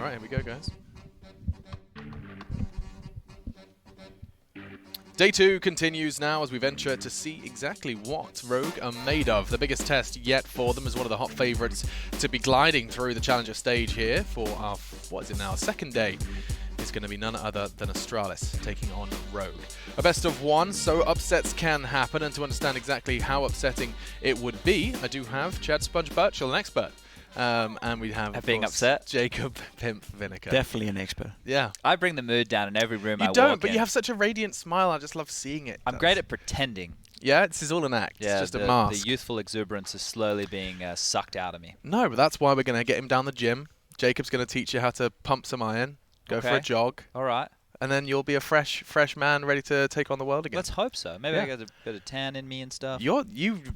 All right, here we go, guys. Day 2 continues now as we venture to see exactly what Rogue are made of. The biggest test yet for them is one of the hot favourites to be gliding through the Challenger stage here for our, what is it now, second day. It's going to be none other than Astralis taking on Rogue. A best of one, so upsets can happen, and to understand exactly how upsetting it would be, I do have Chad Sponge Birchall, an expert. And we have, of being course, upset. Jacob Pimp Vinegar. Definitely an expert. Yeah. I bring the mood down in every room I walk in. You don't, but you have such a radiant smile. I just love seeing it. I'm great at pretending. Yeah, this is all an act. Yeah, it's just a mask. The youthful exuberance is slowly being sucked out of me. No, but that's why we're going to get him down the gym. Jacob's going to teach you how to pump some iron, go for a jog. All right. And then you'll be a fresh man ready to take on the world again. Let's hope so. Maybe I got a bit of tan in me and stuff. You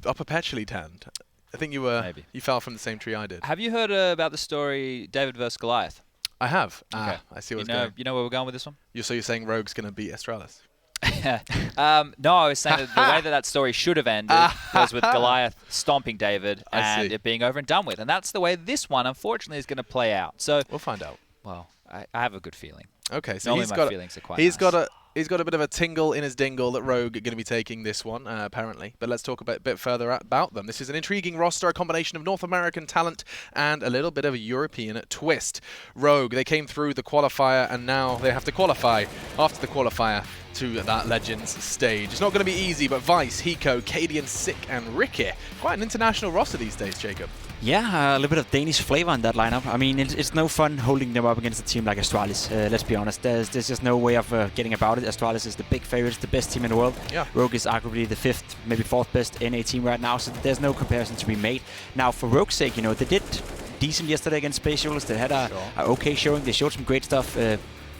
are perpetually tanned. I think you fell from the same tree I did. Have you heard about the story David versus Goliath? I have. Okay. I see what's going. You know where we're going with this one? So you're saying Rogue's going to beat Astralis? No, I was saying that the way that story should have ended was with Goliath stomping David and it being over and done with. And that's the way this one, unfortunately, is going to play out. So we'll find out. Well, I have a good feeling. Okay, so Normally my feelings are quite he's nice. He's got a bit of a tingle in his dingle that Rogue are going to be taking this one, apparently. But let's talk a bit further about them. This is an intriguing roster, a combination of North American talent and a little bit of a European twist. Rogue, they came through the qualifier, and now they have to qualify after the qualifier to that Legends stage. It's not going to be easy, but Vice, Hiko, Cadian, Sick, and Ricky. Quite an international roster these days, Jacob. Yeah, a little bit of Danish flavor in that lineup. I mean, it's no fun holding them up against a team like Astralis. Let's be honest. There's just no way of getting about it. Astralis is the big favorites, the best team in the world. Yeah. Rogue is arguably the 5th, maybe 4th best NA team right now, so there's no comparison to be made. Now, for Rogue's sake, they did decent yesterday against Spatials. They had a okay showing. They showed some great stuff.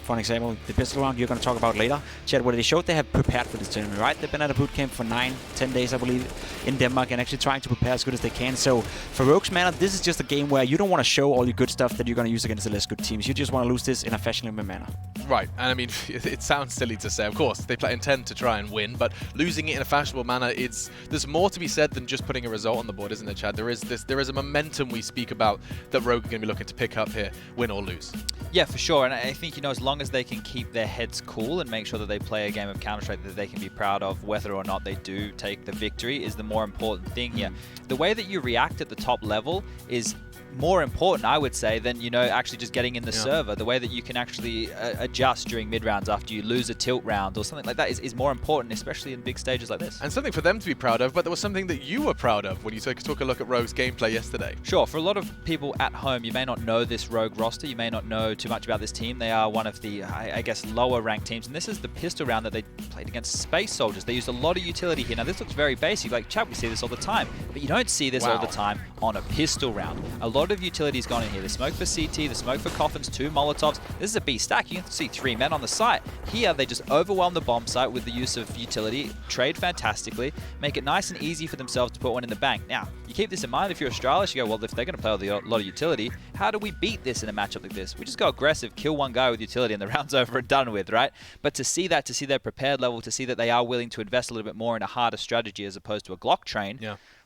For an example, the pistol round you're going to talk about later. Chad, what they showed, they have prepared for this tournament, right? They've been at a boot camp for 9-10 days, I believe, in Denmark, and actually trying to prepare as good as they can. So for Rogue's manner, this is just a game where you don't want to show all your good stuff that you're going to use against the less good teams. You just want to lose this in a fashionable manner. Right, and I mean, it sounds silly to say. Of course, they intend to try and win, but losing it in a fashionable manner, there's more to be said than just putting a result on the board, isn't there, Chad? There is a momentum we speak about that Rogue are going to be looking to pick up here, win or lose. Yeah, for sure. And I think, as long as they can keep their heads cool and make sure that they play a game of Counter-Strike that they can be proud of, whether or not they do take the victory, is the more important thing here. The way that you react at the top level is more important, I would say, than actually just getting in the server. The way that you can actually adjust during mid rounds after you lose a tilt round or something like that is more important, especially in big stages like this. And something for them to be proud of, but there was something that you were proud of when you took a look at Rogue's gameplay yesterday. Sure, for a lot of people at home, you may not know this Rogue roster, you may not know too much about this team. They are one of the, I guess, lower ranked teams, and this is the pistol round that they played against Space Soldiers. They used a lot of utility here. Now this looks very basic, like Chad, we see this all the time, but you don't see this all the time on a pistol round. A lot of utility's gone in here. The smoke for CT, the smoke for Coffins, 2 Molotovs. This is a B stack. You can see 3 men on the site. Here, they just overwhelm the bomb site with the use of utility, trade fantastically, make it nice and easy for themselves to put one in the bank. Now, you keep this in mind if you're Astralis, you go, well, if they're going to play with a lot of utility, how do we beat this in a matchup like this? We just go aggressive, kill one guy with utility, and the round's over and done with, right? But to see their prepared level, to see that they are willing to invest a little bit more in a harder strategy as opposed to a Glock train,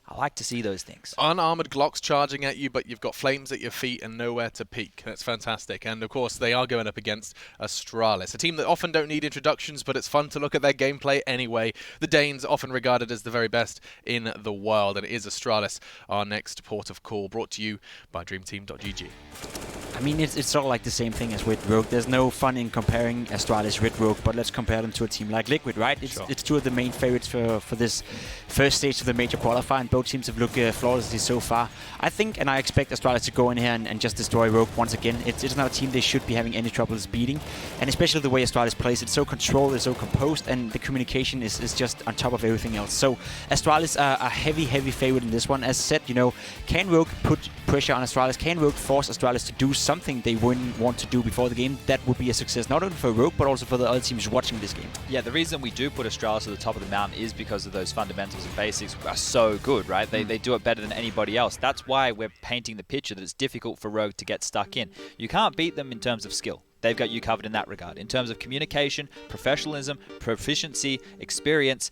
I like to see those things. Unarmored Glocks charging at you, but you've got flames at your feet and nowhere to peek. That's fantastic. And of course, they are going up against Astralis, a team that often don't need introductions, but it's fun to look at their gameplay anyway. The Danes often regarded as the very best in the world, and it is Astralis, our next port of call, brought to you by DreamTeam.gg. I mean, it's sort of like the same thing as with Rogue. There's no fun in comparing Astralis with Rogue, but let's compare them to a team like Liquid, right? It's two of the main favorites for this first stage of the major qualifier, and both teams have looked flawlessly so far. I think, and I expect Astralis to go in here and just destroy Rogue once again. It's not a team they should be having any troubles beating, and especially the way Astralis plays. It's so controlled, it's so composed, and the communication is just on top of everything else. So Astralis are a heavy favorite in this one. As said, can Rogue put pressure on Astralis? Can Rogue force Astralis to do something they wouldn't want to do before the game? That would be a success, not only for Rogue, but also for the other teams watching this game. Yeah, the reason we do put Astralis at the top of the mountain is because of those fundamentals and basics are so good, right? They do it better than anybody else. That's why we're painting the picture that it's difficult for Rogue to get stuck in. You can't beat them in terms of skill. They've got you covered in that regard. In terms of communication, professionalism, proficiency, experience,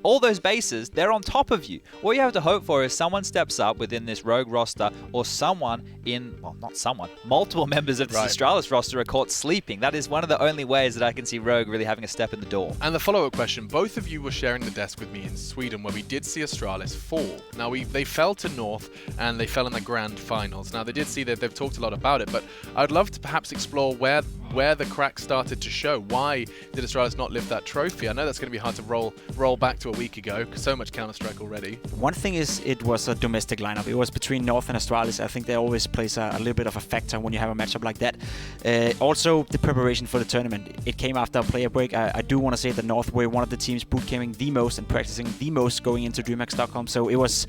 all those bases, they're on top of you. All you have to hope for is someone steps up within this Rogue roster, or someone in, well, not someone, multiple members of the Astralis roster are caught sleeping. That is one of the only ways that I can see Rogue really having a step in the door. And the follow-up question, both of you were sharing the desk with me in Sweden where we did see Astralis fall. Now, they fell to North and they fell in the grand finals. Now, they did see that they've talked a lot about it, but I'd love to perhaps explore where the cracks started to show. Why did Astralis not lift that trophy? I know that's going to be hard to roll back to a week ago, because so much Counter-Strike already. One thing is it was a domestic lineup. It was between North and Astralis. I think that always plays a little bit of a factor when you have a matchup like that. Also, the preparation for the tournament. It came after a player break. I do want to say that North were one of the teams bootcamping the most and practicing the most going into DreamHack Stockholm. So it was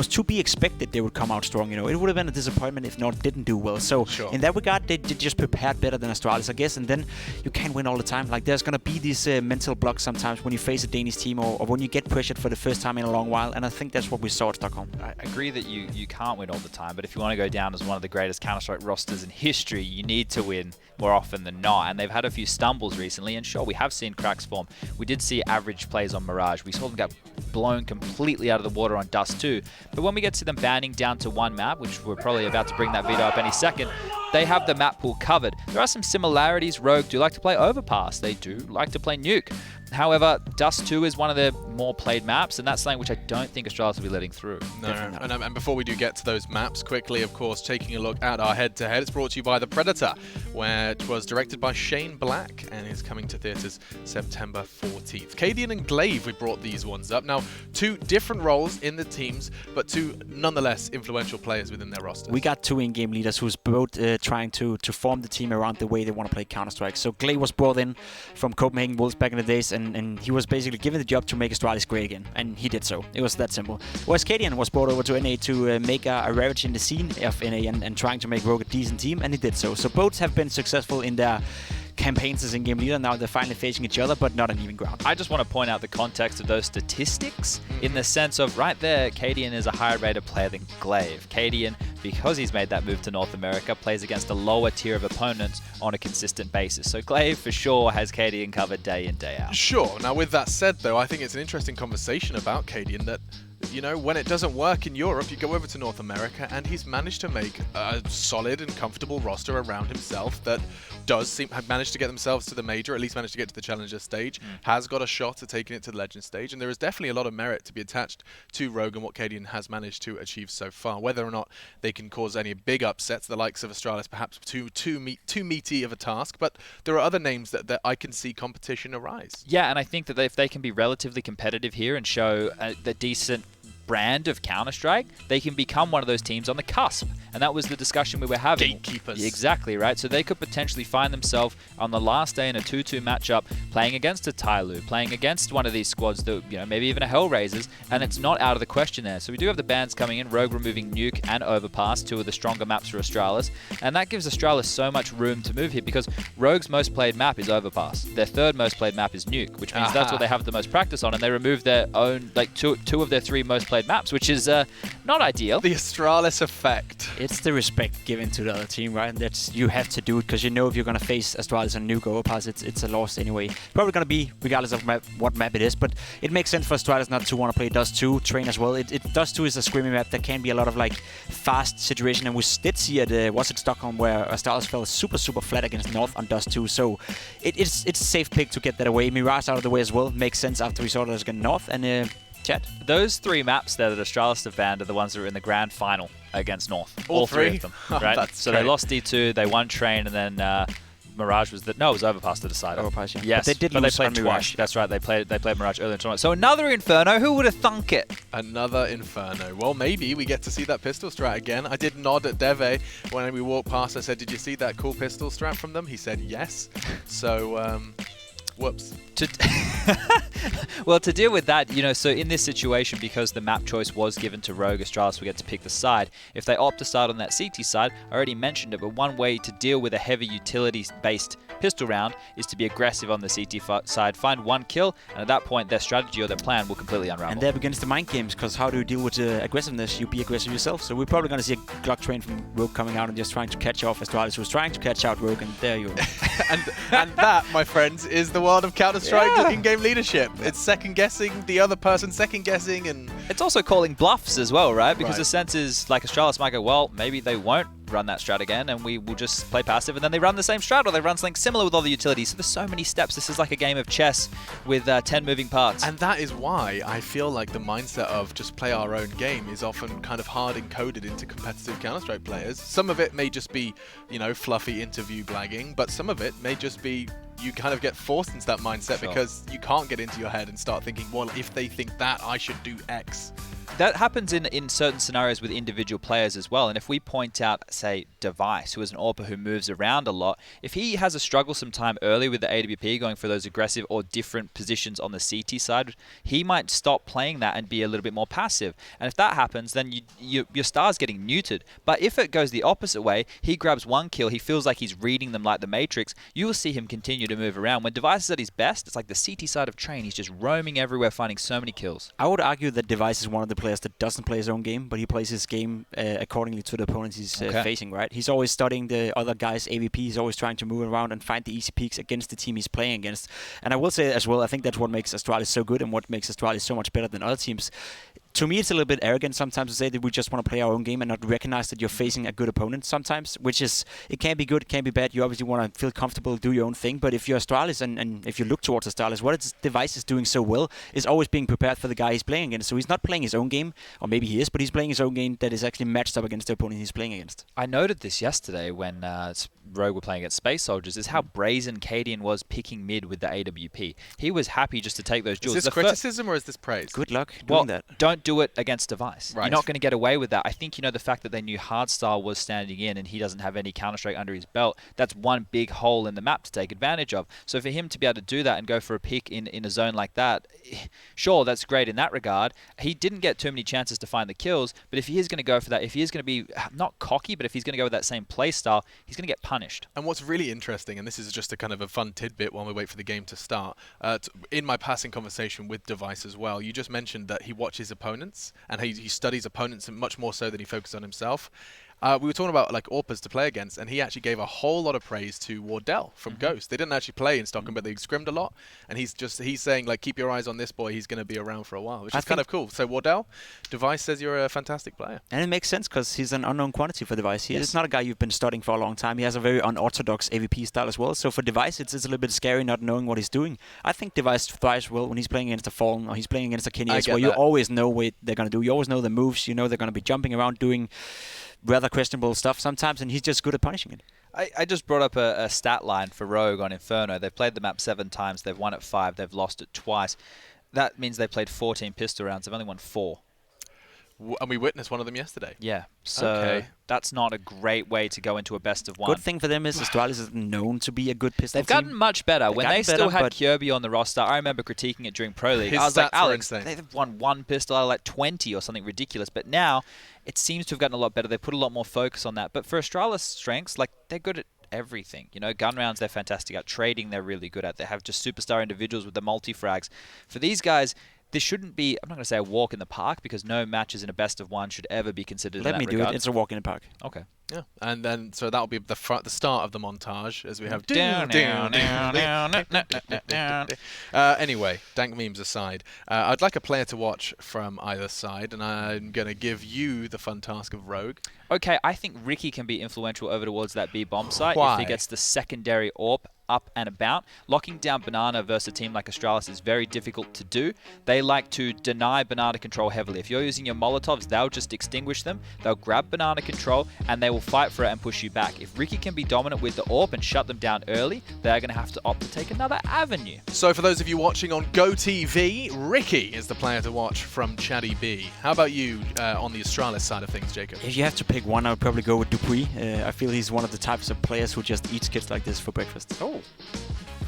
to be expected they would come out strong. It would have been a disappointment if North didn't do well. So in that regard, they just prepared better than Astralis, I guess. And then you can't win all the time. Like, there's gonna be these mental blocks sometimes when you face a Danish team or when you get pressured for the first time in a long while. And I think that's what we saw at Stockholm. I agree that you can't win all the time, but if you want to go down as one of the greatest Counter-Strike rosters in history, you need to win more often than not. And they've had a few stumbles recently, and sure, we have seen cracks form. We did see average plays on Mirage. We saw them get blown completely out of the water on Dust 2. But when we get to them banding down to one map, which we're probably about to bring that video up any second, they have the map pool covered. There are some similarities. Rogue do like to play Overpass. They do like to play Nuke. However, Dust 2 is one of their more played maps, and that's something which I don't think Astralis will be letting through. No. And before we do get to those maps, quickly, of course, taking a look at our head-to-head, it's brought to you by The Predator, where it was directed by Shane Black and is coming to theatres September 14th. Cadian and Glaive, we brought these ones up. Now, two different roles in the teams, but two nonetheless influential players within their roster. We got two in-game leaders who's both trying to form the team around the way they want to play Counter-Strike. So Glaive was brought in from Copenhagen Wolves back in the days, and he was basically given the job to make Astralis great again, and he did so. It was that simple. Whereas Cadian was brought over to NA to make a ravage in the scene of NA and trying to make Rogue a decent team, and he did so. So both have been successful in their campaigns as in-game leader. Now they're finally facing each other, but not on even ground. I just want to point out the context of those statistics in the sense of right there, Cadian is a higher rated player than Glaive. Cadian, because he's made that move to North America, plays against a lower tier of opponents on a consistent basis. So Glaive for sure has Cadian covered day in, day out. Sure. Now with that said though, I think it's an interesting conversation about Cadian that, you know, when it doesn't work in Europe, you go over to North America, and he's managed to make a solid and comfortable roster around himself that does have managed to get themselves to the Major, at least managed to get to the Challenger stage, has got a shot at taking it to the Legend stage, and there is definitely a lot of merit to be attached to Rogue and what Cadian has managed to achieve so far. Whether or not they can cause any big upsets, the likes of Astralis, perhaps too meaty of a task, but there are other names that I can see competition arise. Yeah, and I think that if they can be relatively competitive here and show the decent brand of Counter-Strike, they can become one of those teams on the cusp. And that was the discussion we were having. Gatekeepers. Exactly, right? So they could potentially find themselves on the last day in a 2-2 matchup playing against a Tyloo, playing against one of these squads that, you know, maybe even a Hellraisers, and it's not out of the question there. So we do have the bans coming in, Rogue removing Nuke and Overpass, two of the stronger maps for Astralis, and that gives Astralis so much room to move here because Rogue's most played map is Overpass. Their third most played map is Nuke, which means that's what they have the most practice on, and they removed their own, like two of their three most played maps, which is not ideal. The Astralis effect. It's the respect given to the other team, right? And that's, you have to do it because you know if you're going to face Astralis and Nuke Overpass, it's a loss anyway. Probably going to be regardless of what map it is, but it makes sense for Astralis not to want to play Dust 2, train as well. Dust 2 is a screaming map that can be a lot of like fast situation, and we did see at Stockholm where Astralis fell super flat against North on Dust 2, so it's a safe pick to get that away. Mirage out of the way as well, makes sense after we saw that against North, and Chat. Those three maps there that Astralis have banned are the ones that are in the grand final against North. All three of them, right? So great. They lost D2, they won Train, and then Mirage was it was Overpass to decide. Overpass, yeah. Yes, but they played twice. That's right, they played Mirage earlier in the tournament. So another Inferno, who would have thunk it? Another Inferno. Well, maybe we get to see that pistol strat again. I did nod at Deve when we walked past. I said, did you see that cool pistol strat from them? He said yes. So, whoops. Well, to deal with that, you know, so in this situation, because the map choice was given to Rogue, Astralis, we get to pick the side. If they opt to start on that CT side, I already mentioned it, but one way to deal with a heavy utility-based pistol round is to be aggressive on the CT side, find one kill, and at that point, their strategy or their plan will completely unravel. And there begins the mind games, because how do you deal with aggressiveness? You be aggressive yourself. So we're probably going to see a Glock train from Rogue coming out and just trying to catch off Astralis, who's trying to catch out Rogue, and there you go. and that, my friends, is the world of Counter-Strike in-game leadership. It's second-guessing the other person, second-guessing, and... It's also calling bluffs as well, right? Because the sense is, like, Astralis might go, well, maybe they won't run that strat again, and we will just play passive, and then they run the same strat, or they run something similar with all the utilities. So there's so many steps. This is like a game of chess with 10 moving parts. And that is why I feel like the mindset of just play our own game is often kind of hard encoded into competitive Counter-Strike players. Some of it may just be, you know, fluffy interview blagging, but some of it may just be you kind of get forced into that mindset because you can't get into your head and start thinking, well, if they think that, I should do X. That happens in certain scenarios with individual players as well. And if we point out, say, Device, who is an AWPer who moves around a lot, if he has a strugglesome time early with the AWP going for those aggressive or different positions on the CT side, he might stop playing that and be a little bit more passive. And if that happens, then your star's getting neutered. But if it goes the opposite way, he grabs one kill, he feels like he's reading them like the Matrix, you will see him continue to move around. When Device is at his best, it's like the CT side of Train. He's just roaming everywhere, finding so many kills. I would argue that Device is one of the players that doesn't play his own game, but he plays his game accordingly to the opponents he's facing, right? He's always studying the other guy's AVP. He's always trying to move around and find the easy peaks against the team he's playing against. And I will say as well, I think that's what makes Astralis so good and what makes Astralis so much better than other teams. To me, it's a little bit arrogant sometimes to say that we just want to play our own game and not recognize that you're facing a good opponent sometimes, which is, it can be good, it can be bad. You obviously want to feel comfortable, do your own thing. But if you're Astralis and if you look towards Astralis, what its Device is doing so well is always being prepared for the guy he's playing against. So he's not playing his own game, or maybe he is, but he's playing his own game that is actually matched up against the opponent he's playing against. I noted this yesterday when Rogue were playing against Space Soldiers, is how brazen Cadian was picking mid with the AWP. He was happy just to take those duels. Is this criticism or is this praise? Good luck doing that. Don't do it against Device. Right. You're not going to get away with that. I think, you know, the fact that they knew Hardstyle was standing in and he doesn't have any Counter-Strike under his belt, that's one big hole in the map to take advantage of. So for him to be able to do that and go for a pick in a zone like that, sure, that's great in that regard. He didn't get too many chances to find the kills, but if he is going to go for that, if he is going to be not cocky, but if he's going to go with that same play style, he's going to get punished. And what's really interesting, and this is just a kind of a fun tidbit while we wait for the game to start, in my passing conversation with Device as well, you just mentioned that he watches opponents and he studies opponents much more so than he focuses on himself. We were talking about like AWPers to play against, and he actually gave a whole lot of praise to Wardell from Ghost. They didn't actually play in Stockholm, but they scrimmed a lot, and he's saying like, keep your eyes on this boy. He's going to be around for a while, which is kind of cool. So Wardell, Device says you're a fantastic player, and it makes sense because he's an unknown quantity for Device. He's not a guy you've been studying for a long time. He has a very unorthodox AVP style as well. So for Device, it's a little bit scary not knowing what he's doing. I think Device thrives well when he's playing against a Fallen or he's playing against a Kenny, where you always know what they're going to do. You always know the moves. You know they're going to be jumping around doing rather questionable stuff sometimes, and he's just good at punishing it. I just brought up a stat line for Rogue on Inferno. They've played the map 7 times. They've won it 5. They've lost it twice. That means they've played 14 pistol rounds. They've only won 4. And we witnessed one of them yesterday. Yeah, so that's not a great way to go into a best of 1. Good thing for them is Astralis is known to be a good pistol They've gotten much better. When they still had Kirby on the roster, I remember critiquing it during Pro League. I was like, Alex, they've won 1 pistol out of like 20 or something ridiculous. But now, it seems to have gotten a lot better. They've put a lot more focus on that. But for Astralis' strengths, like, they're good at everything. You know, gun rounds, they're fantastic at. Trading, they're really good at. They have just superstar individuals with the multi-frags. For these guys, this shouldn't be, I'm not going to say a walk in the park, because no matches in a best of 1 should ever be considered in that regard. Let me do it. It's a walk in the park. Okay. Yeah, and then so that'll be the start of the montage as we have. Anyway, dank memes aside, I'd like a player to watch from either side, and I'm going to give you the fun task of Rogue. Okay, I think Ricky can be influential over towards that B bomb site Why? if he gets the secondary AWP up and about. Locking down Banana versus a team like Astralis is very difficult to do. They like to deny Banana control heavily. If you're using your Molotovs, they'll just extinguish them. They'll grab Banana control and they will fight for it and push you back. If Ricky can be dominant with the AWP and shut them down early, they're going to have to opt to take another avenue. So for those of you watching on GoTV, Ricky is the player to watch from Chatty B. How about you on the Astralis side of things, Jacob? If you have to pick one, I would probably go with Dupuis. I feel he's one of the types of players who just eats kids like this for breakfast. Oh.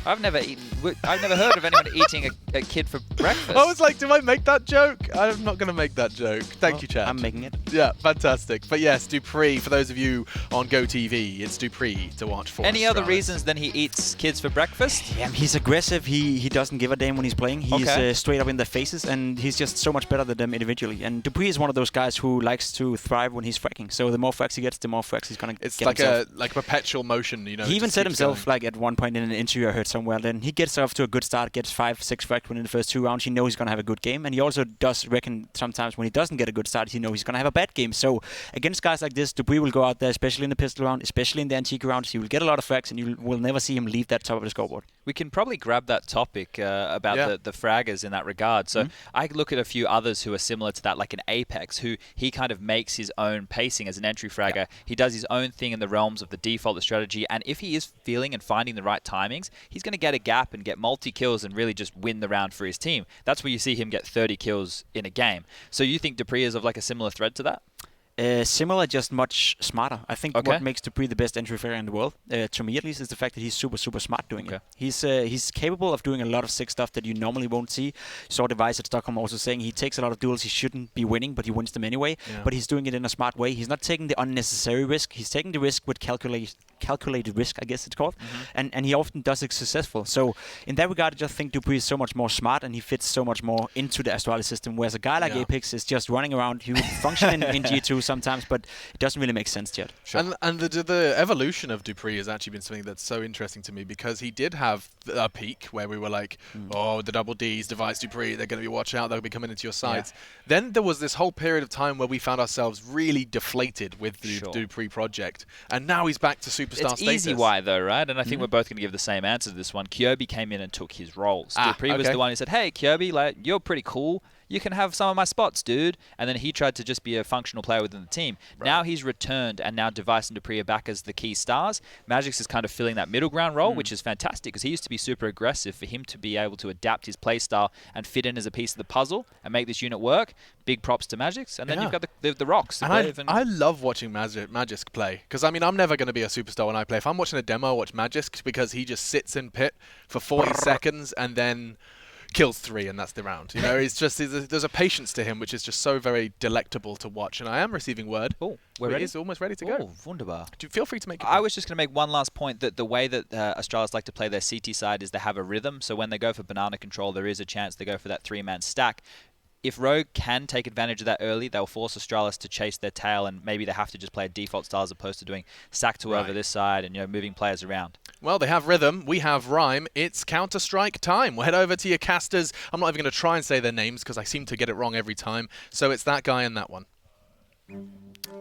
I've never heard of anyone eating a kid for breakfast. I was like, do I make that joke? I'm not going to make that joke. Thank you, Chad. I'm making it. Yeah, fantastic. But yes, Dupree, for those of you on GoTV, it's Dupree to watch for. Any other Astralis. reasons than he eats kids for breakfast? Yeah, he's aggressive. He doesn't give a damn when he's playing. He's straight up in their faces, and he's just so much better than them individually. And Dupree is one of those guys who likes to thrive when he's fracking. So the more fracks he gets, the more fracks he's gonna It's get like himself. a perpetual motion, you know. He even said himself, going. like at one point in an interview I heard somewhere, then he gets off to a good start, gets 5-6 fracks within the first 2 rounds. He knows he's gonna have a good game, and he also does reckon sometimes when he doesn't get a good start, he knows he's gonna have a bad game. So against guys like this, Dupree will go out there, especially in the pistol round, especially in the antique rounds. He will get a lot of fracks, and you will never see him leave that top of the scoreboard. We can probably grab that topic about the fraggers in that regard. So I look at a few others who are similar to that, like an Apex, who he kind of makes his own pacing as an entry fragger. Yeah. He does his own thing in the realms of the default, the strategy, and if he is feeling and finding the right timings, he's going to get a gap and get multi-kills and really just win the round for his team. That's where you see him get 30 kills in a game. So you think Dupree is of like a similar thread to that? Similar, just much smarter. I think what makes Dupree the best entry fragger in the world, to me at least, is the fact that he's super, super smart doing it. He's capable of doing a lot of sick stuff that you normally won't see. Saw Device at Stockholm also saying he takes a lot of duels he shouldn't be winning, but he wins them anyway. Yeah. But he's doing it in a smart way. He's not taking the unnecessary risk. He's taking the risk with calculated risk, I guess it's called. And he often does it successful. So in that regard, I just think Dupree is so much more smart, and he fits so much more into the Astralis system, whereas a guy like Apex is just running around. He would function in G2 sometimes, but it doesn't really make sense yet. Sure. And the evolution of Dupree has actually been something that's so interesting to me, because he did have a peak where we were like, oh, the double Ds, Device Dupree, they're going to be, watch out, they'll be coming into your sides. Yeah. Then there was this whole period of time where we found ourselves really deflated with the Dupree project, and now he's back to superstar status. It's easy why though, right? And I think we're both going to give the same answer to this one. Kyobi came in and took his roles. Dupree was the one who said, hey, Kyobi, like, you're pretty cool. You can have some of my spots, dude. And then he tried to just be a functional player within the team. Right. Now he's returned, and now Device and Dupree are back as the key stars. Magix is kind of filling that middle ground role, which is fantastic, because he used to be super aggressive. For him to be able to adapt his play style and fit in as a piece of the puzzle and make this unit work, big props to Magix. And then you've got the rocks. And I love watching Magisk play, because I mean, I'm never going to be a superstar when I play. If I'm watching a demo, I watch Magisk, because he just sits in pit for 40 seconds and then kills 3, and that's the round. You know, it's just there's a patience to him which is just so very delectable to watch. And I am receiving word. Oh, we're ready. He's almost ready to go. Oh, wunderbar. Feel free to make. I was just going to make one last point, that the way that Astralis like to play their CT side is they have a rhythm. So when they go for banana control, there is a chance they go for that 3-man stack. If Rogue can take advantage of that early, they'll force Astralis to chase their tail, and maybe they have to just play a default style as opposed to doing sack to over this side and, you know, moving players around. Well, they have rhythm, we have rhyme. It's Counter-Strike time. We'll head over to your casters. I'm not even going to try and say their names because I seem to get it wrong every time. So it's that guy and that one.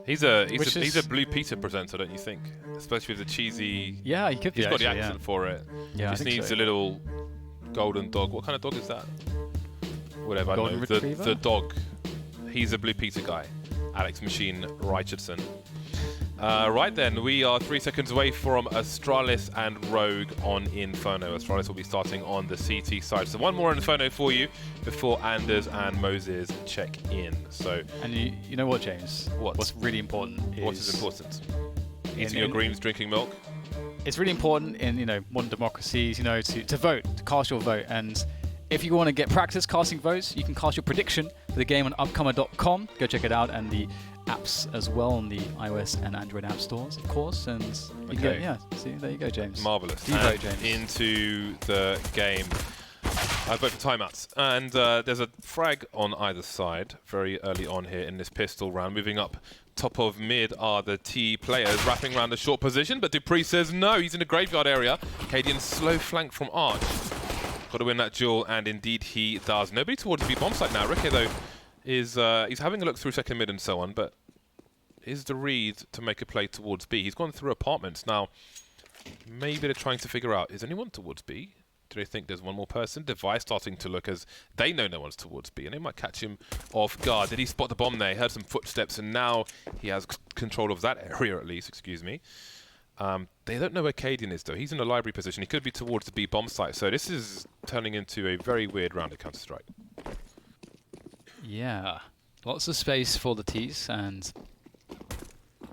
He's a Blue Peter presenter, don't you think? Especially with the cheesy. Yeah, he could be. He's got the accent for it. Yeah, just needs a little golden dog. What kind of dog is that? Whatever. Golden retriever? The dog. He's a Blue Peter guy. Alex Machine Richardson. Right then, we are 3 seconds away from Astralis and Rogue on Inferno. Astralis will be starting on the CT side. So one more Inferno for you before Anders and Moses check in. So, and you know what, James? What's really important is... What is important? Eating your greens, drinking milk? It's really important in, you know, modern democracies, you know, to vote, to cast your vote. And if you want to get practice casting votes, you can cast your prediction for the game on upcomer.com. Go check it out, and the apps as well on the iOS and Android app stores, of course. And you can see, there you go, James. Marvellous. Do you vote, James? Into the game. I vote for timeouts. And there's a frag on either side very early on here in this pistol round. Moving up top of mid are the T players wrapping around the short position, but Dupree says no, he's in the graveyard area. Cadian slow flank from Arch. Got to win that duel, and indeed he does. Nobody towards B bomb site now. Ricky, though, is he's having a look through second mid and so on, but is the read to make a play towards B? He's gone through apartments. Now, maybe they're trying to figure out, is anyone towards B? Do they think there's one more person? Device starting to look as they know no one's towards B, and they might catch him off guard. Did he spot the bomb there? He heard some footsteps, and now he has control of that area at least, excuse me. They don't know where Cadian is, though. He's in a library position. He could be towards the B bomb site. So this is turning into a very weird round of Counter-Strike. Yeah. Lots of space for the T's, and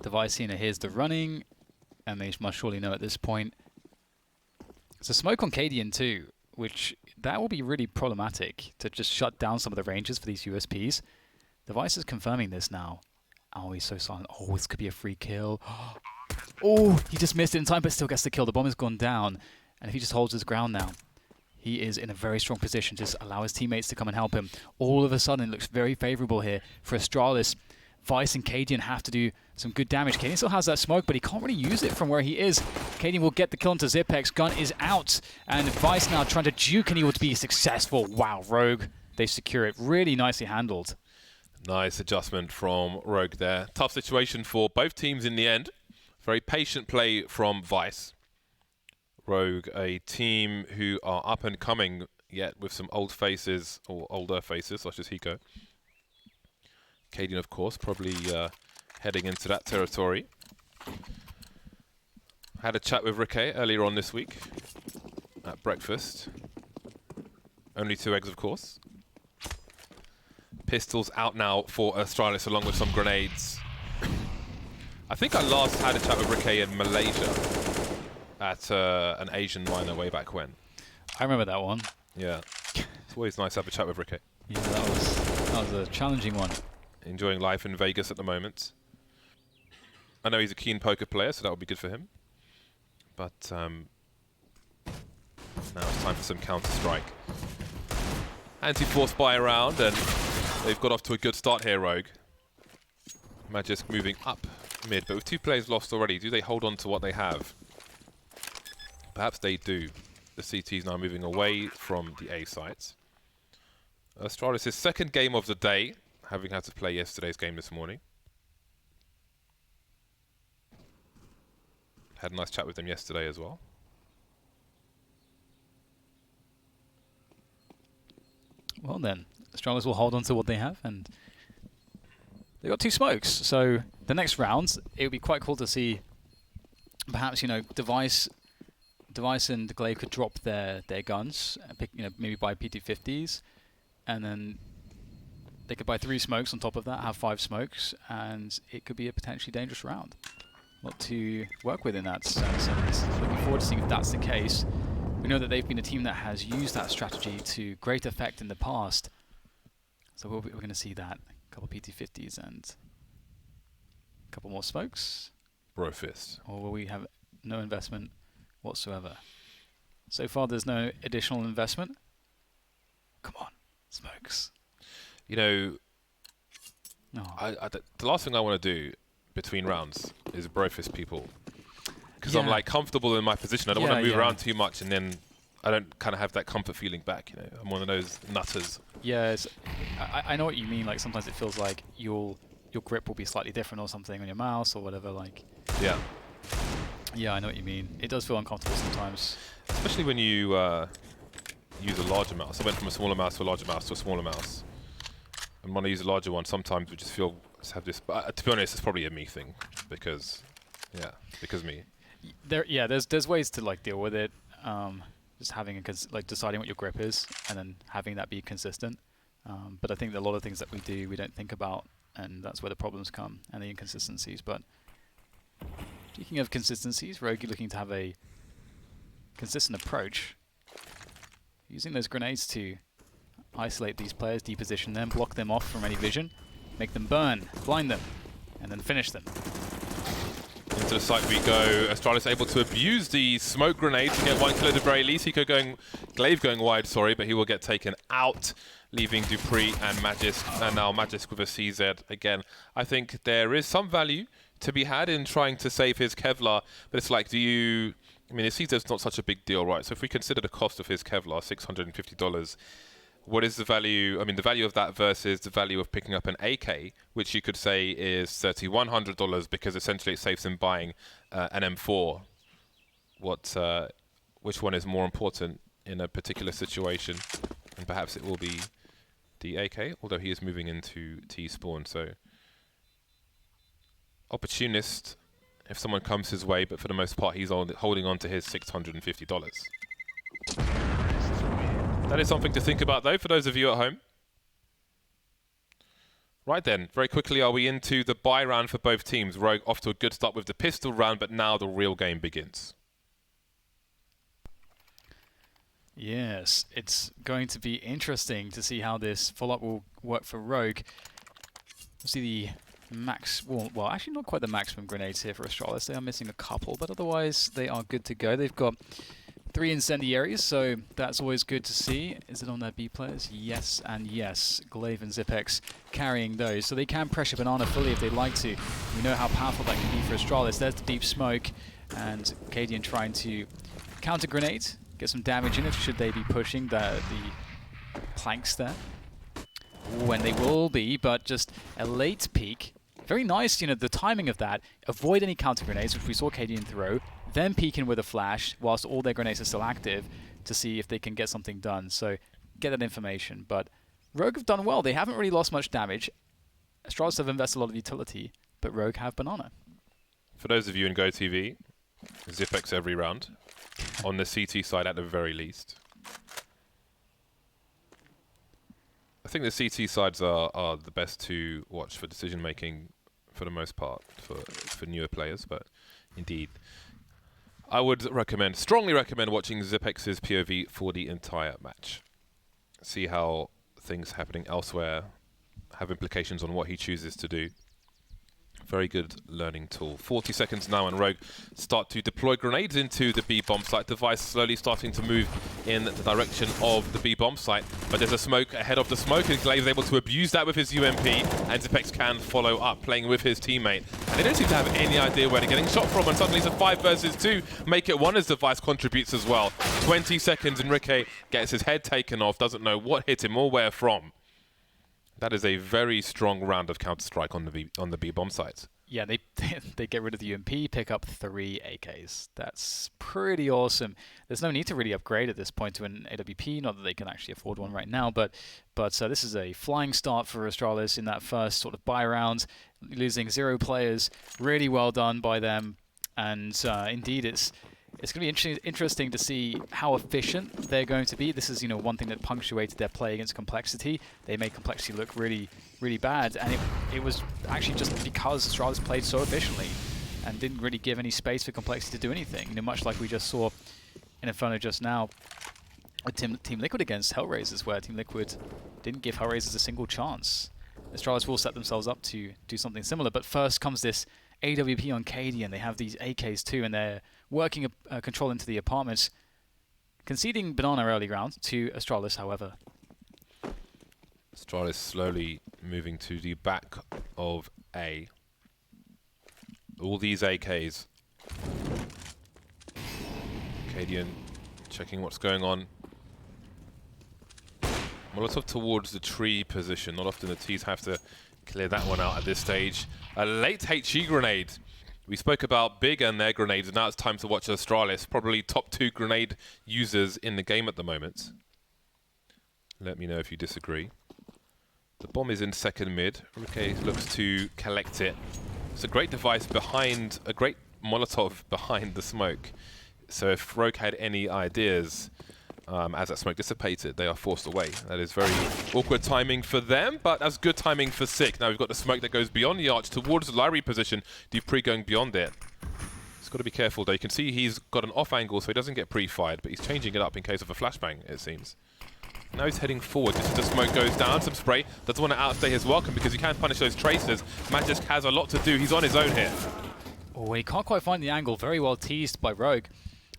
Device here's the running, and they must surely know at this point. It's a smoke on Cadian too, which that will be really problematic to just shut down some of the ranges for these USPs. Device is confirming this now. Oh, he's so silent. Oh, this could be a free kill. Oh, he just missed it in time, but still gets the kill. The bomb has gone down. And if he just holds his ground now, he is in a very strong position. Just allow his teammates to come and help him. All of a sudden, it looks very favorable here for Astralis. Vice and Cadian have to do some good damage. Cadian still has that smoke, but he can't really use it from where he is. Cadian will get the kill into Zipex. Gun is out. And Vice now trying to juke, and he would be successful. Wow, Rogue, they secure it. Really nicely handled. Nice adjustment from Rogue there. Tough situation for both teams in the end. Very patient play from Vice. Rogue, a team who are up and coming, yet with some old faces, or older faces, such as Hiko. Cadian, of course, probably heading into that territory. Had a chat with Riquet earlier on this week at breakfast. Only 2 eggs, of course. Pistols out now for Astralis, along with some grenades. I think I last had a chat with Riquet in Malaysia at an Asian miner way back when. I remember that one. Yeah. It's always nice to have a chat with Riquet. Yeah, that was a challenging one. Enjoying life in Vegas at the moment. I know he's a keen poker player, so that would be good for him. But now it's time for some Counter-Strike. Anti-force buy around, and they've got off to a good start here, Rogue. Magisk moving up mid, but with 2 players lost already, do they hold on to what they have? Perhaps they do. The CT is now moving away from the A sites. Astralis' second game of the day, having had to play yesterday's game this morning. Had a nice chat with them yesterday as well. Well then, Astralis will hold on to what they have, and they got 2 smokes. So the next round, it would be quite cool to see, perhaps, you know, Device and Glaive could drop their guns, pick, you know, maybe buy PT50s, and then they could buy 3 smokes on top of that, have 5 smokes, and it could be a potentially dangerous round. A lot to work with in that sense, and looking forward to seeing if that's the case. We know that they've been a team that has used that strategy to great effect in the past, so we're going to see that. A couple PT50s and a couple more smokes. Brofist. Or will we have no investment whatsoever? So far, there's no additional investment. Come on, smokes. You know, No. the last thing I want to do between rounds is Brofist people. Because I'm Yeah. like comfortable in my position. I don't want to Yeah, move yeah. around too much, and then I don't kind of have that comfort feeling back. You know, I'm one of those nutters. Yeah, I know what you mean. Like sometimes it feels like your grip will be slightly different or something on your mouse or whatever. Like, Yeah. yeah, I know what you mean. It does feel uncomfortable sometimes. Especially when you use a larger mouse. I went from a smaller mouse to a larger mouse to a smaller mouse. And when I use a larger one, sometimes we just have this. But to be honest, it's probably a me thing because me. There's ways to like deal with it. Just having like deciding what your grip is and then having that be consistent. But I think that a lot of things that we do, we don't think about, and that's where the problems come and the inconsistencies. But speaking of consistencies, Rogue, you're looking to have a consistent approach, using those grenades to isolate these players, deposition them, block them off from any vision, make them burn, blind them, and then finish them. Into the site we go. Astralis able to abuse the smoke grenade to get 1 kill at the very least. Glaive going wide, sorry, but he will get taken out, leaving Dupree and Magisk, and now Magisk with a CZ again. I think there is some value to be had in trying to save his Kevlar, but it's like, his CZ's not such a big deal, right? So if we consider the cost of his Kevlar, $650, what is the value? The value of that versus the value of picking up an AK, which you could say is $3,100 because essentially it saves him buying an M4. Which one is more important in a particular situation? And perhaps it will be the AK, although he is moving into T-spawn. So opportunist if someone comes his way, but for the most part he's holding on to his $650. That is something to think about, though, for those of you at home. Right then, very quickly, are we into the buy round for both teams? Rogue off to a good start with the pistol round, but now the real game begins. Yes, it's going to be interesting to see how this follow-up will work for Rogue. We'll see the max, well, actually not quite the maximum grenades here for Astralis. They are missing a couple, but otherwise they are good to go. They've got 3 incendiaries, so that's always good to see. Is it on their B players? Yes and yes. Glaive and Zipex carrying those, so they can pressure Banana fully if they'd like to. We know how powerful that can be for Astralis. There's the deep smoke, and Cadian trying to counter grenade, get some damage in it should they be pushing the planks there. When they will be, but just a late peek. Very nice, you know, the timing of that. Avoid any counter grenades, which we saw Cadian throw, then peek in with a flash whilst all their grenades are still active to see if they can get something done. So get that information. But Rogue have done well. They haven't really lost much damage. Astralis have invested a lot of utility, but Rogue have Banana. For those of you in GoTV, Zipex every round, on the CT side at the very least. I think the CT sides are the best to watch for decision making for the most part for newer players, but indeed I would strongly recommend watching Zipex's POV for the entire match. See how things happening elsewhere have implications on what he chooses to do. Very good learning tool. 40 seconds now, and Rogue start to deploy grenades into the B bomb site. Device slowly starting to move in the direction of the B bomb site, but there's a smoke ahead of the smoke, and Glaive is able to abuse that with his UMP, and Zipex can follow up, playing with his teammate. And they don't seem to have any idea where they're getting shot from, and suddenly it's a 5 versus 2. Make it 1 as Device contributes as well. 20 seconds, Enrique gets his head taken off, doesn't know what hit him or where from. That is a very strong round of Counter-Strike on the B bomb sites. Yeah, they get rid of the UMP, pick up 3 AKs. That's pretty awesome. There's no need to really upgrade at this point to an AWP, not that they can actually afford one right now, but this is a flying start for Astralis in that first sort of buy round, losing 0 players. Really well done by them, and indeed it's going to be interesting to see how efficient they're going to be. This is, you know, one thing that punctuated their play against Complexity. They made Complexity look really, really bad, and it was actually just because Astralis played so efficiently and didn't really give any space for Complexity to do anything. You know, much like we just saw in Inferno just now with Team Liquid against Hellraisers, where Team Liquid didn't give Hellraisers a single chance. Astralis will set themselves up to do something similar, but first comes this AWP on Cadian. They have these AKs too, and they're working control into the apartments, conceding Banana early round to Astralis, however. Astralis slowly moving to the back of A. All these AKs. Cadian checking what's going on. Molotov towards the tree position. Not often the T's have to clear that one out at this stage. A late HE grenade. We spoke about Big and their grenades, and now it's time to watch Astralis, probably top 2 grenade users in the game at the moment. Let me know if you disagree. The bomb is in second mid. Enrique looks to collect it. It's a great device behind, a great Molotov behind the smoke. So if Rogue had any ideas, as that smoke dissipated, they are forced away. That is very awkward timing for them, but that's good timing for Sick. Now we've got the smoke that goes beyond the arch towards the library position. Dupree going beyond it. He's got to be careful though. You can see he's got an off angle so he doesn't get pre-fired, but he's changing it up in case of a flashbang, it seems. Now he's heading forward just as the smoke goes down. Some spray. Doesn't want to outstay his welcome because he can't punish those tracers. Magisk has a lot to do. He's on his own here. Oh, he can't quite find the angle. Very well teased by Rogue.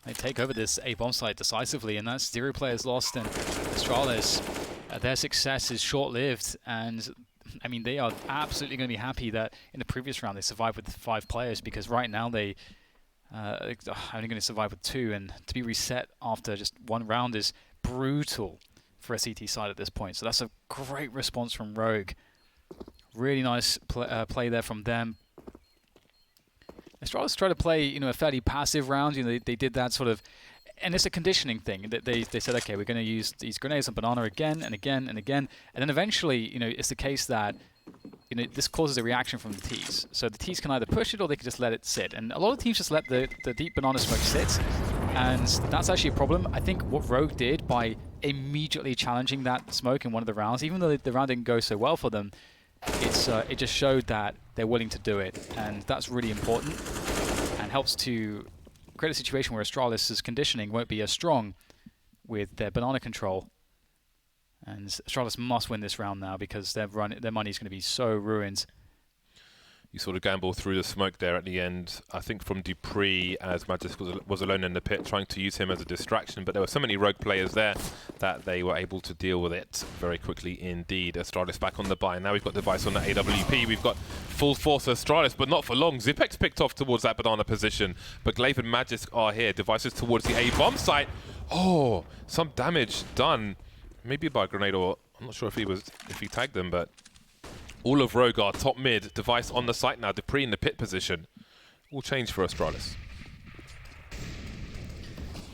They take over this A bomb site decisively, and that's 0 players lost. And Astralis, their success is short-lived, and I mean they are absolutely going to be happy that in the previous round they survived with 5 players, because right now they are only going to survive with 2, and to be reset after just 1 round is brutal for a CT side at this point. So that's a great response from Rogue. Really nice play there from them. Astralis tried to play, you know, a fairly passive round. You know, they did that sort of, and it's a conditioning thing. They said, okay, we're going to use these grenades on Banana again and again and again, and then eventually, you know, it's the case that, you know, this causes a reaction from the T's. So the T's can either push it or they can just let it sit. And a lot of teams just let the deep Banana smoke sit, and that's actually a problem. I think what Rogue did by immediately challenging that smoke in one of the rounds, even though the round didn't go so well for them, it just showed that they're willing to do it, and that's really important and helps to create a situation where Astralis' conditioning won't be as strong with their banana control. And Astralis must win this round now because their money is going to be so ruined. You sort of gamble through the smoke there at the end, I think from Dupree, as Magisk was alone in the pit, trying to use him as a distraction, but there were so many rogue players there that they were able to deal with it very quickly indeed. Astralis back on the buy. Now we've got Device on the AWP, we've got full force Astralis, but not for long. Zipex picked off towards that banana position, but Glaive and Magisk are here. Devices towards the A-bomb site. Oh, some damage done, maybe by a grenade, or I'm not sure if he tagged them, but all of Rogue are top mid. Device on the site now. Dupree in the pit position. Will change for Astralis.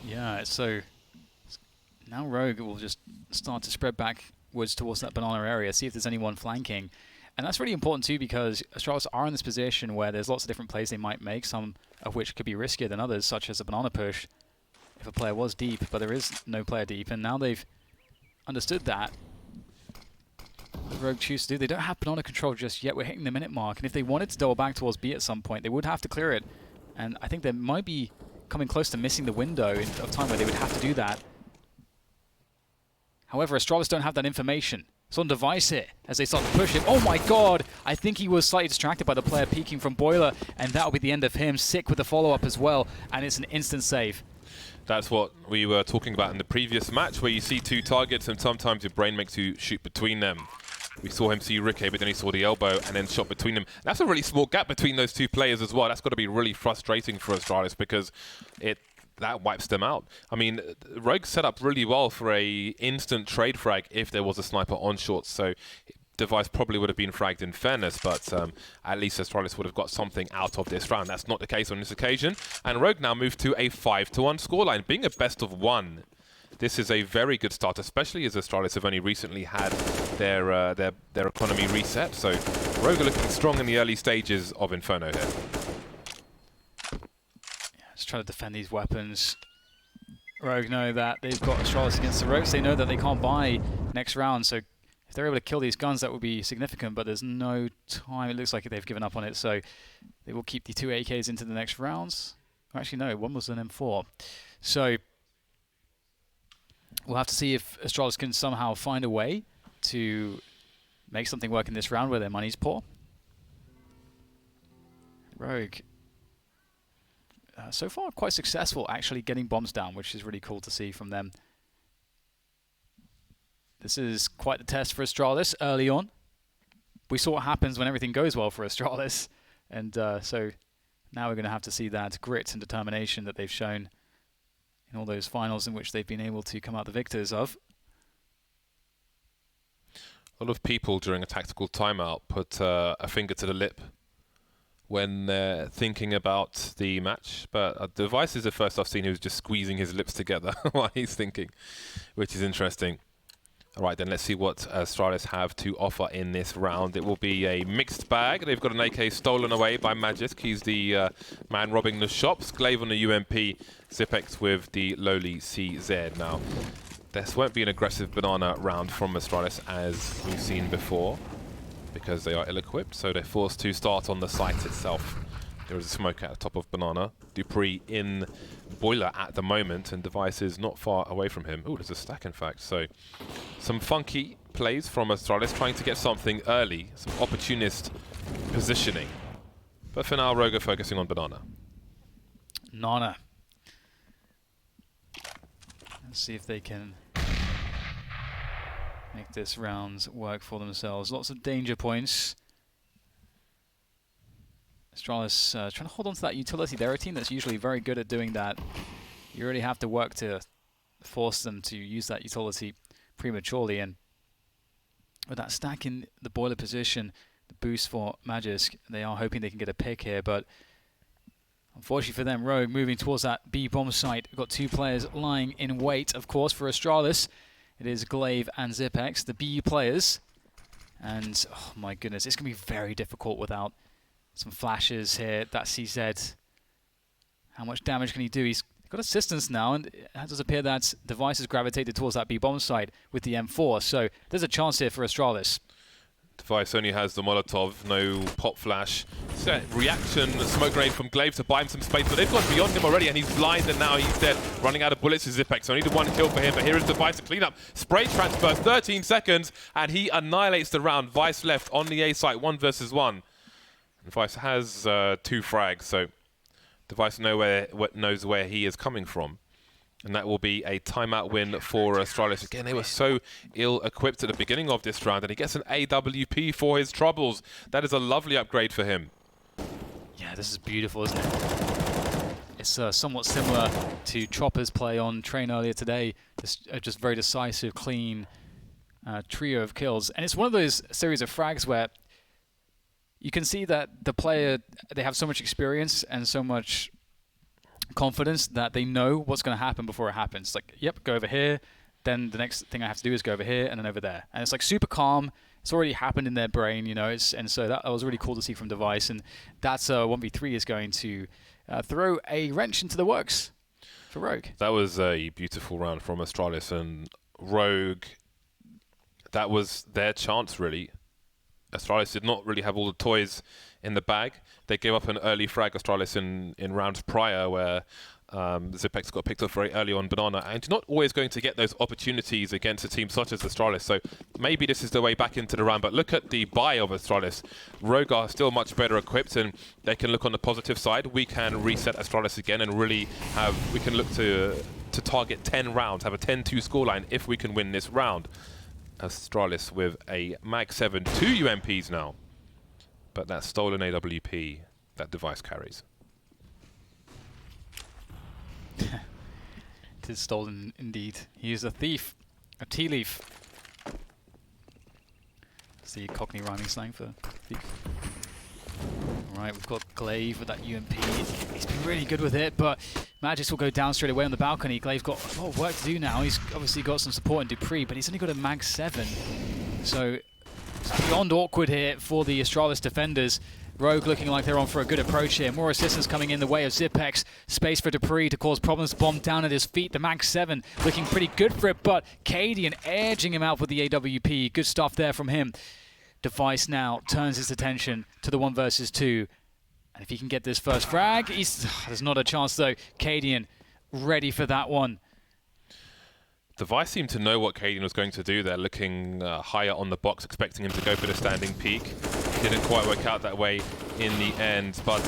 Yeah, so now Rogue will just start to spread backwards towards that banana area, see if there's anyone flanking. And that's really important too because Astralis are in this position where there's lots of different plays they might make, some of which could be riskier than others, such as a banana push if a player was deep, but there is no player deep. And now they've understood that. Rogue choose to do. They don't have banana control just yet. We're hitting the minute mark, and if they wanted to double back towards B at some point, they would have to clear it. And I think they might be coming close to missing the window of time where they would have to do that. However, Astralis don't have that information. It's on Device here as they start to push him. Oh my god! I think he was slightly distracted by the player peeking from Boiler, and that'll be the end of him. Sick with the follow-up as well, and it's an instant save. That's what we were talking about in the previous match, where you see two targets and sometimes your brain makes you shoot between them. We saw him see Ricky, but then he saw the elbow and then shot between them. That's a really small gap between those two players as well. That's got to be really frustrating for Astralis because that wipes them out. I mean, Rogue set up really well for a instant trade frag if there was a sniper on short, so Device probably would have been fragged in fairness, but at least Astralis would have got something out of this round. That's not the case on this occasion, and Rogue now moved to a 5-1 scoreline, being a best of one. This is a very good start, especially as Astralis have only recently had their economy reset. So Rogue are looking strong in the early stages of Inferno here. Yeah, just trying to defend these weapons. Rogue know that they've got Astralis against the Rogues. They know that they can't buy next round, so if they're able to kill these guns, that would be significant, but there's no time. It looks like they've given up on it, so they will keep the 2 AKs into the next rounds. Actually, no, one was an M4. So we'll have to see if Astralis can somehow find a way to make something work in this round where their money's poor. Rogue, so far quite successful actually getting bombs down, which is really cool to see from them. This is quite the test for Astralis early on. We saw what happens when everything goes well for Astralis, and so now we're going to have to see that grit and determination that they've shown in all those finals in which they've been able to come out the victors of. A lot of people during a tactical timeout put a finger to the lip when they're thinking about the match, but Device is the first I've seen who's just squeezing his lips together while he's thinking, which is interesting. All right, then let's see what Astralis have to offer in this round. It will be a mixed bag. They've got an AK stolen away by Magisk. He's the man robbing the shops. Glaive on the UMP, Zipex with the lowly CZ. Now, this won't be an aggressive banana round from Astralis as we've seen before, because they are ill-equipped, so they're forced to start on the site itself. There is a smoke at the top of banana. Dupree in Boiler at the moment, and Device is not far away from him. Oh, there's a stack, in fact. So some funky plays from Astralis, trying to get something early, some opportunist positioning. But for now, Rogue are focusing on banana. Nana. Let's see if they can make this round work for themselves. Lots of danger points. Astralis trying to hold on to that utility. They're a team that's usually very good at doing that. You really have to work to force them to use that utility prematurely. And with that stack in the Boiler position, the boost for Magisk, they are hoping they can get a pick here. But unfortunately for them, Rogue moving towards that B bomb site. We've got two players lying in wait, of course, for Astralis. It is Glaive and Zipex, the B players. And, oh my goodness, it's going to be very difficult without some flashes here. That CZ. How much damage can he do? He's got assistance now, and it does appear that Device has gravitated towards that B bomb site with the M4. So there's a chance here for Astralis. Device only has the Molotov, no pop flash. Reaction, the smoke grenade from Glaive to buy him some space, but they've gone beyond him already, and he's blind, and now he's dead. Running out of bullets is Zipex. Only the one kill for him, but here is Device to clean up. Spray transfer, 13 seconds, and he annihilates the round. Vice left on the A site, 1 versus 1. And Vice has 2 frags, so Device knows where he is coming from. And that will be a timeout win for Astralis. Again, they were so ill-equipped at the beginning of this round, and he gets an AWP for his troubles. That is a lovely upgrade for him. Yeah, this is beautiful, isn't it? It's somewhat similar to Chopper's play on Train earlier today. Just very decisive, clean trio of kills. And it's one of those series of frags where you can see that the player, they have so much experience and so much confidence that they know what's going to happen before it happens. Like, yep, go over here, then the next thing I have to do is go over here and then over there. And it's like super calm. It's already happened in their brain, you know. And so that was really cool to see from Device. And that's 1v3 is going to throw a wrench into the works for Rogue. That was a beautiful round from Astralis, and Rogue, that was their chance, really. Astralis did not really have all the toys in the bag. They gave up an early frag, Astralis, in rounds prior, where Zipex got picked up very early on Banana, and you're not always going to get those opportunities against a team such as Astralis, so maybe this is the way back into the round. But look at the buy of Astralis. Rogue are still much better equipped, and they can look on the positive side. We can reset Astralis again and really we can look to target 10 rounds, have a 10-2 scoreline if we can win this round. Astralis with a Mag 7, 2 UMPs now. But that stolen AWP, that Device carries. It is stolen indeed. He is a thief. A tea leaf. It's the Cockney rhyming slang for thief. Alright, we've got Glaive with that UMP. He's been really good with it, but Magis will go down straight away on the balcony. Glaive's got a lot of work to do now. He's obviously got some support in Dupree, but he's only got a Mag 7. So it's beyond awkward here for the Astralis defenders. Rogue looking like they're on for a good approach here. More assistance coming in the way of Zipex. Space for Dupree to cause problems. Bomb down at his feet. The Mag 7 looking pretty good for it, but Cadian edging him out with the AWP. Good stuff there from him. Device now turns his attention to the 1 versus 2. And if he can get this first frag, there's not a chance though. Cadian ready for that one. Device seemed to know what Cadian was going to do there, looking higher on the box, expecting him to go for the standing peak. Didn't quite work out that way in the end, but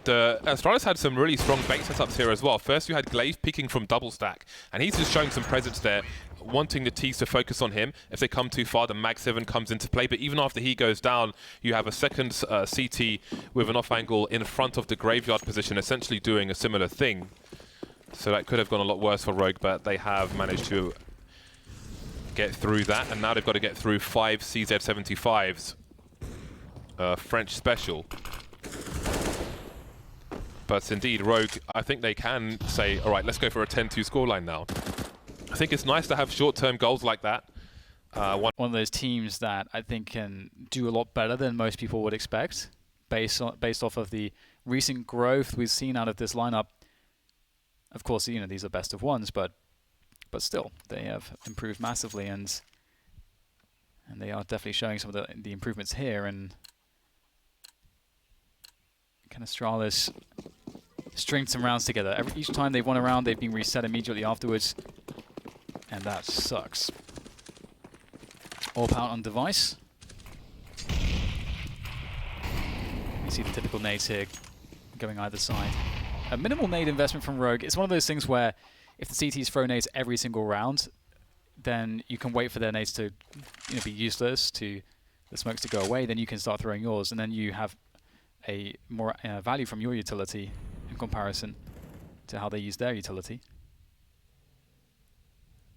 the Astralis had some really strong bait setups here as well. First you had Glaive peeking from double stack, and he's just showing some presence there, wanting the T's to focus on him. If they come too far, the Mag 7 comes into play, but even after he goes down, you have a second CT with an off angle in front of the graveyard position, essentially doing a similar thing. So that could have gone a lot worse for Rogue, but they have managed to get through that, and now they've got to get through 5 CZ75s. French special. But indeed, Rogue, I think they can say, all right, let's go for a 10-2 scoreline now. I think it's nice to have short-term goals like that. One of those teams that I think can do a lot better than most people would expect, based off of the recent growth we've seen out of this lineup. Of course, you know, these are best of ones, but still, they have improved massively, and they are definitely showing some of the improvements here. And can Astralis string some rounds together? Each time they've won a round, they've been reset immediately afterwards, and that sucks. All out on Device. You see the typical nades here going either side. A minimal nade investment from Rogue. It's one of those things where if the CTs throw nades every single round, then you can wait for their nades to be useless, to the smokes to go away, then you can start throwing yours, and then you have a more value from your utility in comparison to how they use their utility.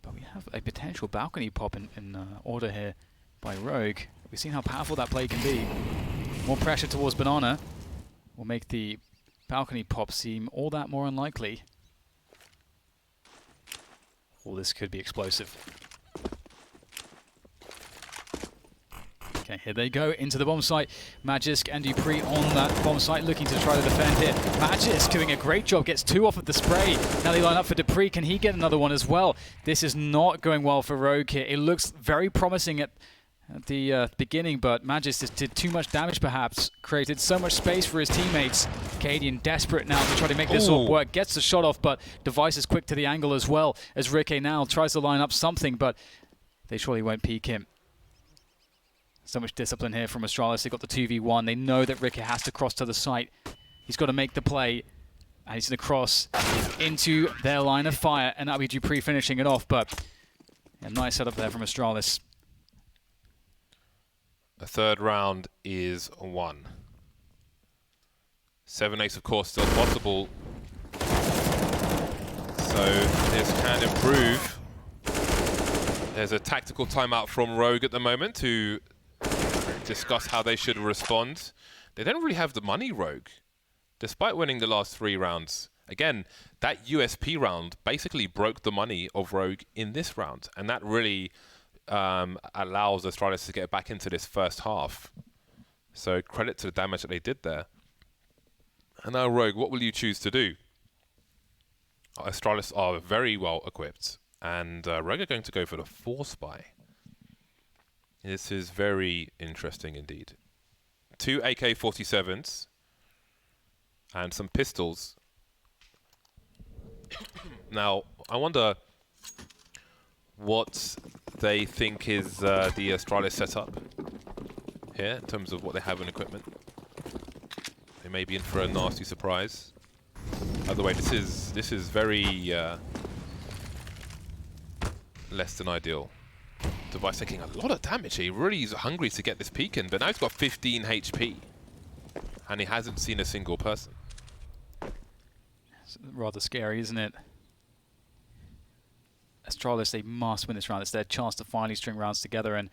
But we have a potential balcony pop in order here by Rogue. We've seen how powerful that play can be. More pressure towards Banana will make the balcony pop seem all that more unlikely. Well, this could be explosive. Okay, here they go into the bomb site. Magisk and Dupree on that bomb site looking to try to defend here. Magisk doing a great job, gets 2 off of the spray. Now they line up for Dupree. Can he get another one as well? This is not going well for Rogue here. It looks very promising at the beginning, but Magis just did too much damage perhaps, created so much space for his teammates. Cadian desperate now to try to make this all work, gets the shot off, but Device is quick to the angle as well, as Ricky now tries to line up something, but they surely won't peek him. So much discipline here from Astralis. They got the 2v1. They know that Ricky has to cross to the site. He's got to make the play. And he's going to cross into their line of fire. And that'll be Dupree finishing it off. But a nice setup there from Astralis. The third round is won. 7-ace, of course, still possible. So this can improve. There's a tactical timeout from Rogue at the moment to discuss how they should respond. They don't really have the money, Rogue, despite winning the last 3 rounds. Again, that USP round basically broke the money of Rogue in this round, and that really allows Astralis to get back into this first half. So credit to the damage that they did there. And now, Rogue, what will you choose to do? Astralis are very well equipped, and Rogue are going to go for the Force Buy. This is very interesting indeed. 2 AK-47s and some pistols. Now, I wonder what they think is the Astralis setup here in terms of what they have in equipment. They may be in for a nasty surprise. By the way, this is very less than ideal. Device taking a lot of damage. He really is hungry to get this peek in, but now he's got 15 HP. And he hasn't seen a single person. It's rather scary, isn't it? Astralis, they must win this round. It's their chance to finally string rounds together, and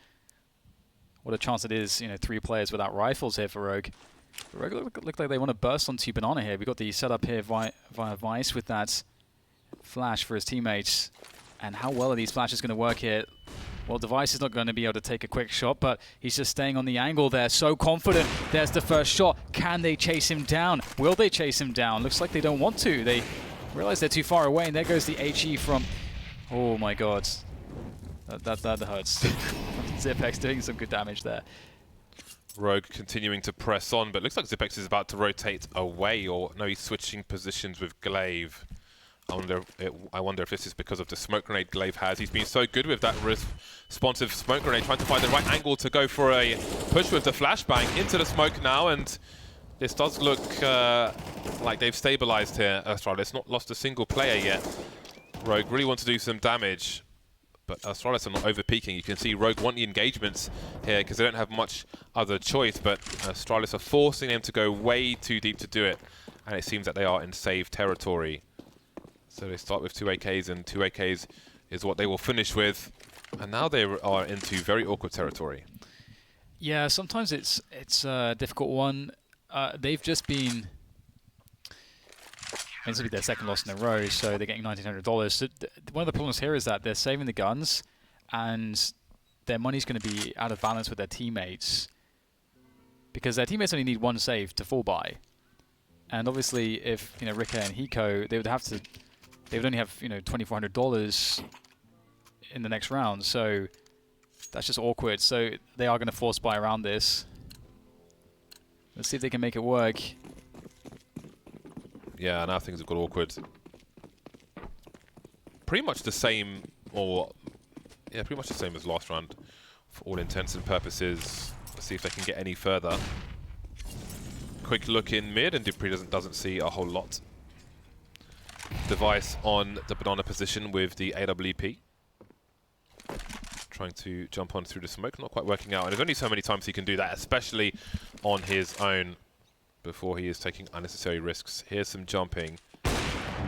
what a chance it is, 3 players without rifles here for Rogue. Rogue look like they want to burst onto Banana here. We've got the setup here via Vice with that flash for his teammates. And how well are these flashes going to work here? Well, Device is not going to be able to take a quick shot, but he's just staying on the angle there. So confident. There's the first shot. Can they chase him down? Will they chase him down? Looks like they don't want to. They realize they're too far away, and there goes the HE from... Oh my god. That hurts. Zipex doing some good damage there. Rogue continuing to press on, but looks like Zipex is about to rotate away, or no, he's switching positions with Glaive. I wonder if this is because of the smoke grenade Glaive has. He's been so good with that responsive smoke grenade, trying to find the right angle to go for a push with the flashbang into the smoke now, and this does look like they've stabilized here. Astralis not lost a single player yet. Rogue really want to do some damage, but Astralis are not over-peaking. You can see Rogue want the engagements here because they don't have much other choice, but Astralis are forcing them to go way too deep to do it, and it seems that they are in safe territory. So they start with 2 AKs, and 2 AKs is what they will finish with. And now they are into very awkward territory. Yeah, sometimes it's a difficult one. They've just been... This will be their second loss in a row, so they're getting $1,900. So one of the problems here is that they're saving the guns, and their money's going to be out of balance with their teammates, because their teammates only need 1 save to fall by. And obviously, if Rika and Hiko, they would only have $2,400 in the next round, so that's just awkward. So they are going to force buy around this. Let's see if they can make it work. Yeah, now things have got awkward. Pretty much the same, pretty much the same as last round for all intents and purposes. Let's see if they can get any further. Quick look in mid, and Dupree doesn't see a whole lot. Device on the banana position with the AWP. Trying to jump on through the smoke, not quite working out. And there's only so many times he can do that, especially on his own, before he is taking unnecessary risks. Here's some jumping.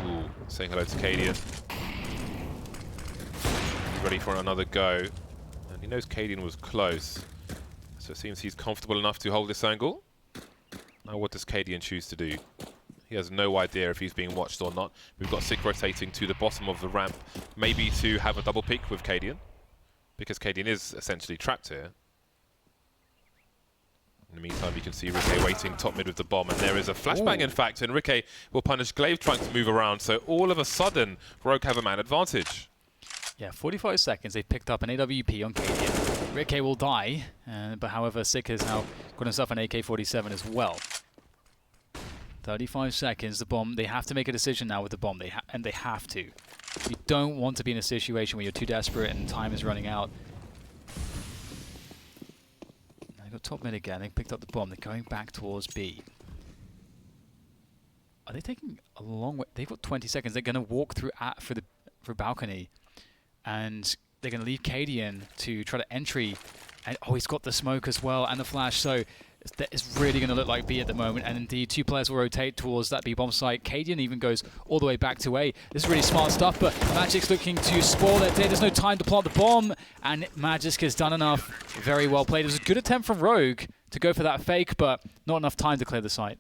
Ooh, saying hello to Cadian. He's ready for another go. And he knows Cadian was close, so it seems he's comfortable enough to hold this angle. Now what does Cadian choose to do? He has no idea if he's being watched or not. We've got Sick rotating to the bottom of the ramp, maybe to have a double peek with Cadian, because Cadian is essentially trapped here. In the meantime, you can see Ricky waiting top mid with the bomb, and there is a flashbang, in fact, and Ricky will punish Glaive trying to move around, so all of a sudden, Rogue have a man advantage. Yeah, 45 seconds, they've picked up an AWP on Cadian. Rikke will die, but however, Sick has now got himself an AK-47 as well. 35 seconds, the bomb. They have to make a decision now with the bomb, and they have to. You don't want to be in a situation where you're too desperate and time is running out. They got top mid again. They picked up the bomb. They're going back towards B. Are they taking a long way? They've got 20 seconds. They're going to walk through for balcony, and they're going to leave Cadian to try to entry. And oh, he's got the smoke as well and the flash. So it's really going to look like B at the moment. And indeed, 2 players will rotate towards that B bomb site. Cadian even goes all the way back to A. This is really smart stuff, but Magic's looking to spoil it. There's no time to plant the bomb, and Magic has done enough. Very well played. It was a good attempt from Rogue to go for that fake, but not enough time to clear the site.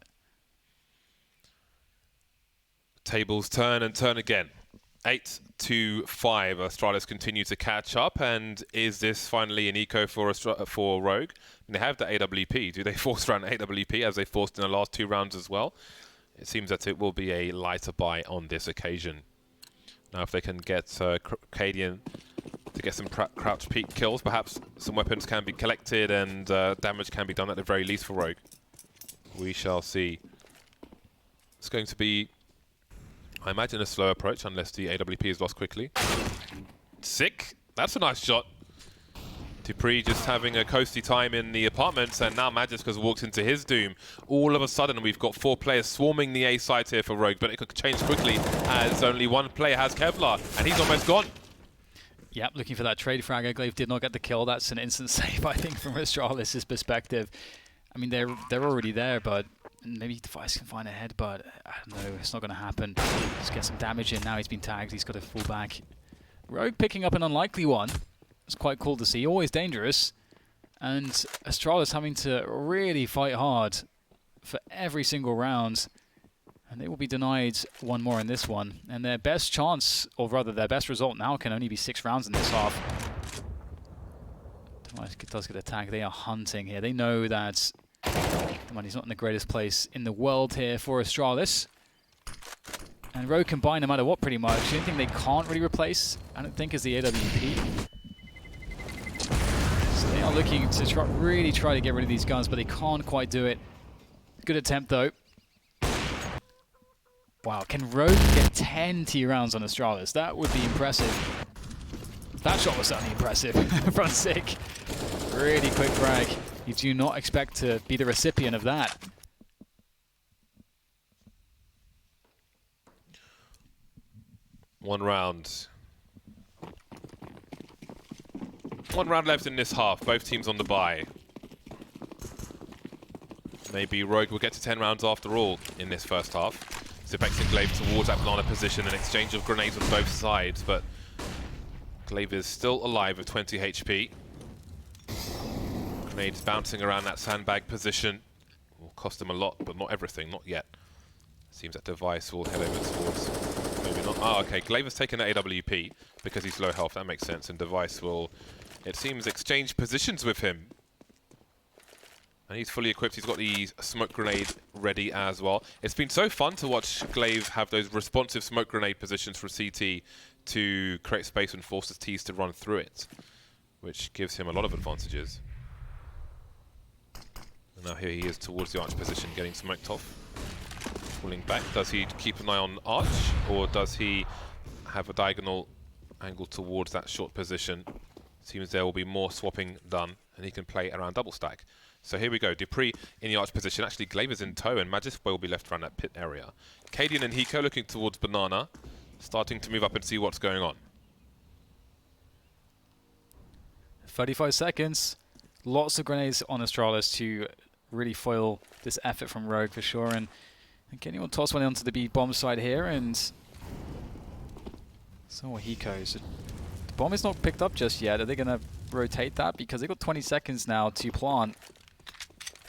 Tables turn and turn again. 8-5. Astralis continue to catch up, and is this finally an eco for Rogue? And they have the AWP. Do they force round AWP as they forced in the last 2 rounds as well? It seems that it will be a lighter buy on this occasion. Now, if they can get Cadian to get some crouch peek kills, perhaps some weapons can be collected and damage can be done at the very least for Rogue. We shall see. It's going to be, I imagine, a slow approach unless the AWP is lost quickly. Sick. That's a nice shot. dupreeh just having a coasty time in the apartments, and now Magisk has walked into his doom. All of a sudden, we've got 4 players swarming the A site here for Rogue, but it could change quickly as only 1 player has Kevlar, and he's almost gone. Yep, looking for that trade frag. Glaive did not get the kill. That's an instant save, I think, from Astralis' perspective. I mean, they're already there, but maybe Device can find a head, but I don't know, it's not going to happen. Just get some damage in. Now he's been tagged. He's got to fall back. Rogue picking up an unlikely one. It's quite cool to see. Always dangerous. And Astralis having to really fight hard for every single round. And they will be denied 1 more in this one. And their best chance, or rather their best result now, can only be 6 rounds in this half. Device does get attacked. They are hunting here. They know that the money's not in the greatest place in the world here for Astralis. And Rogue can buy no matter what, pretty much. The only thing they can't really replace, I don't think, is the AWP. So they are looking to really try to get rid of these guns, but they can't quite do it. Good attempt, though. Wow, can Rogue get 10 T rounds on Astralis? That would be impressive. That shot was certainly impressive from Sick. Really quick frag. You do not expect to be the recipient of that. One round left in this half. Both teams on the bye. Maybe Rogue will get to 10 rounds after all in this first half. Zipex and Glaive towards that banana position, an exchange of grenades on both sides, but Glaive is still alive with 20 HP. Grenades bouncing around that sandbag position. Will cost him a lot, but not everything, not yet. Seems that Device will head over towards... Maybe not. Oh, okay. Glaive has taken the AWP because he's low health. That makes sense. And Device will, it seems, exchange positions with him. And he's fully equipped. He's got the smoke grenade ready as well. It's been so fun to watch Glaive have those responsive smoke grenade positions for CT to create space and force his Ts to run through it, which gives him a lot of advantages. And now here he is towards the arch position, getting smoked off. Pulling back. Does he keep an eye on arch, or does he have a diagonal angle towards that short position? Seems there will be more swapping done, and he can play around double stack. So here we go, dupreeh in the arch position. Actually, Glaive is in tow, and Magisk will be left around that pit area. Cadian and Hiko looking towards banana, starting to move up and see what's going on. 35 seconds. Lots of grenades on Astralis to really foil this effort from Rogue for sure. And Kenny will toss one onto the B bomb side here, and so will Hiko's. The bomb is not picked up just yet. Are they going to rotate that? Because they've got 20 seconds now to plant.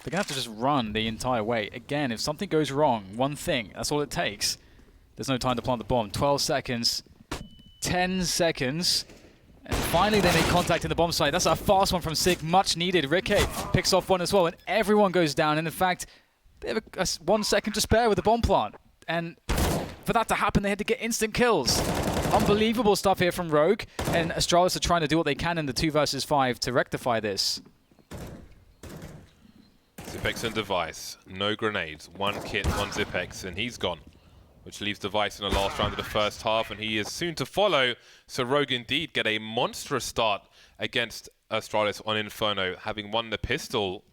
They're going to have to just run the entire way. Again, if something goes wrong, one thing, that's all it takes. There's no time to plant the bomb. 12 seconds. 10 seconds. And finally they make contact in the bomb site. That's a fast one from Sig, much needed. Rikke picks off one as well, and everyone goes down. And in fact, they have a 1 second to spare with the bomb plant. And for that to happen, they had to get instant kills. unbelievable stuff here from Rogue, and Astralis are trying to do what they can in the 2 versus 5 to rectify this. Zipex and Device, no grenades, 1 kit, 1 Zipex, and he's gone. Which leaves Device in the last round of the first half, and he is soon to follow. So Rogue indeed get a monstrous start against Astralis on Inferno, having won the pistol.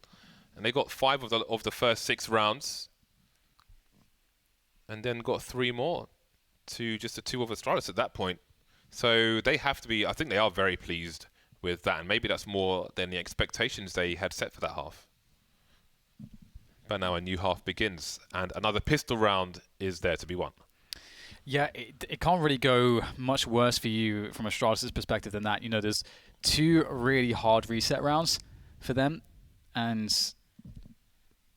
And they got 5 of the first 6 rounds. And then got 3 more to just the 2 of Astralis at that point. So they have to be, I think they are very pleased with that. And maybe that's more than the expectations they had set for that half. But now a new half begins, and another pistol round is there to be won. Yeah, it can't really go much worse for you from Astralis' perspective than that. You know, there's 2 really hard reset rounds for them, and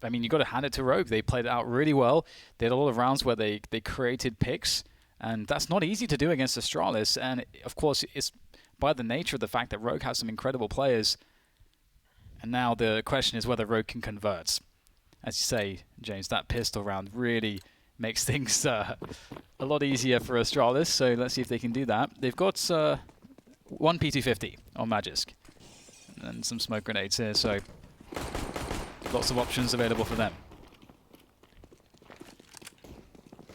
I mean, you got to hand it to Rogue. They played it out really well. They had a lot of rounds where they created picks, and that's not easy to do against Astralis. And of course, it's by the nature of the fact that Rogue has some incredible players. And now the question is whether Rogue can convert. As you say, James, that pistol round really makes things a lot easier for Astralis. So let's see if they can do that. They've got 1 P250 on Magisk and some smoke grenades here. So lots of options available for them.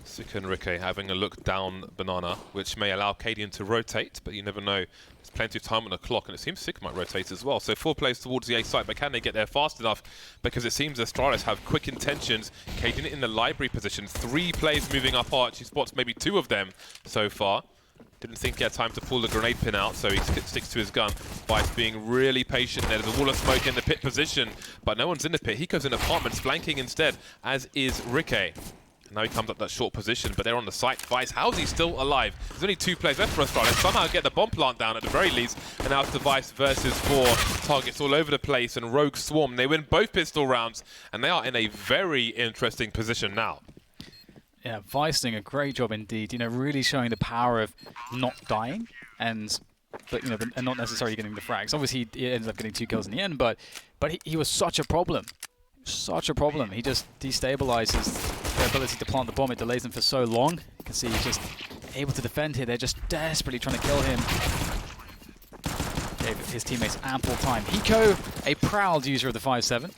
Sika and Rike having a look down Banana, which may allow Cadian to rotate, but you never know. There's plenty of time on the clock, and it seems Sika might rotate as well. So 4 players towards the A site, but can they get there fast enough? Because it seems Astralis have quick intentions. Cadian in the library position. 3 players moving up arch. He spots maybe 2 of them so far. Didn't think he had time to pull the grenade pin out, so he sticks to his gun. Vice being really patient there. There's a wall of smoke in the pit position, but no one's in the pit. He goes in apartments, flanking instead, as is Rike. Now he comes up that short position, but they're on the site. Vice, how's he still alive? There's only 2 players left for Astralis. Somehow get the bomb plant down at the very least. And now it's Device versus 4 targets all over the place, and Rogue swarm. They win both pistol rounds, and they are in a very interesting position now. Yeah, Vice doing a great job indeed. You know, really showing the power of not dying, and not necessarily getting the frags. Obviously, he ended up getting 2 kills in the end, but he was such a problem. Such a problem. He just destabilizes their ability to plant the bomb. It delays them for so long. You can see he's just able to defend here. They're just desperately trying to kill him. Gave his teammates ample time. Hiko, a proud user of the 5-7.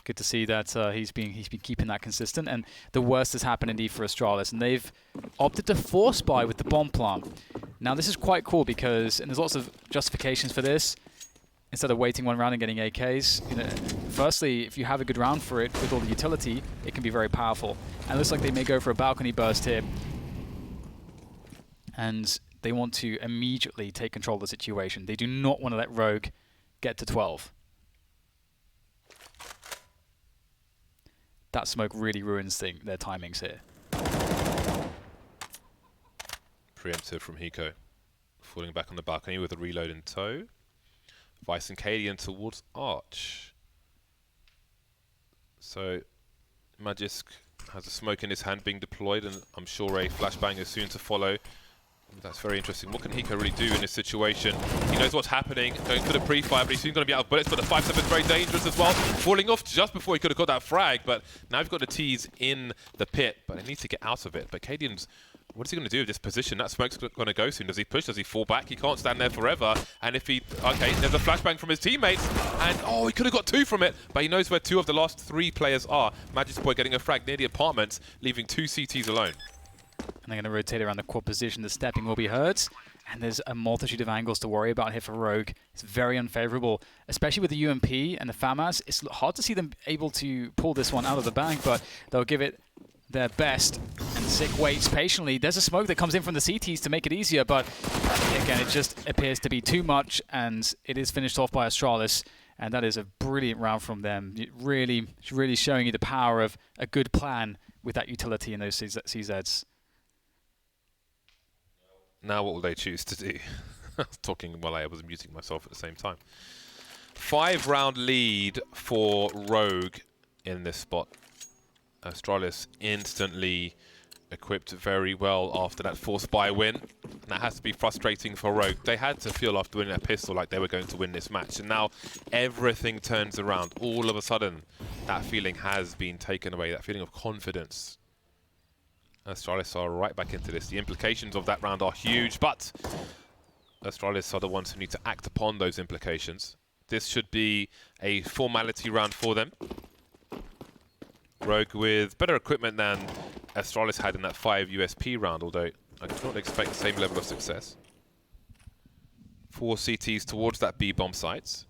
Good to see that he's been keeping that consistent. And the worst has happened indeed for Astralis, and they've opted to force buy with the bomb plant. Now this is quite cool because, and there's lots of justifications for this. Instead of waiting 1 round and getting AKs, you know, firstly, if you have a good round for it with all the utility, it can be very powerful. And it looks like they may go for a balcony burst here. And they want to immediately take control of the situation. They do not want to let Rogue get to 12. That smoke really ruins their timings here. Preemptive from Hiko. Falling back on the balcony with a reload in tow. Vice and Cadian towards Arch. So Magisk has a smoke in his hand being deployed, and I'm sure a flashbang is soon to follow. That's very interesting. What can Hiko really do in this situation? He knows what's happening, going for the pre-fire, but he's soon going to be out of bullets, but the 5-7 is very dangerous as well. Falling off just before he could have got that frag, but now he's got the T's in the pit, but he needs to get out of it. But Cadian's, what is he going to do with this position? That smoke's going to go soon. Does he push? Does he fall back? He can't stand there forever. And if he... Okay, there's a flashbang from his teammates. And, oh, he could have got 2 from it. But he knows where 2 of the last 3 players are. Magisk Boy getting a frag near the apartments, leaving 2 CTs alone. And they're going to rotate around the quad position. The stepping will be heard. And there's a multitude of angles to worry about here for Rogue. It's very unfavorable, especially with the UMP and the FAMAS. It's hard to see them able to pull this one out of the bag, but they'll give it their best. And Sick waits patiently. There's a smoke that comes in from the CTs to make it easier, but again, it just appears to be too much, and it is finished off by Astralis. And that is a brilliant round from them. Really showing you the power of a good plan with that utility in those CZs. Now what will they choose to do? I was talking while I was muting myself at the same time. 5-round lead for Rogue in this spot. Astralis instantly equipped very well after that force buy win. And that has to be frustrating for Rogue. They had to feel after winning that pistol like they were going to win this match. And now everything turns around. All of a sudden, that feeling has been taken away. That feeling of confidence. Astralis are right back into this. The implications of that round are huge, but Astralis are the ones who need to act upon those implications. This should be a formality round for them. Rogue with better equipment than Astralis had in that 5 USP round, although I do not expect the same level of success. 4 CTs towards that B-bomb site.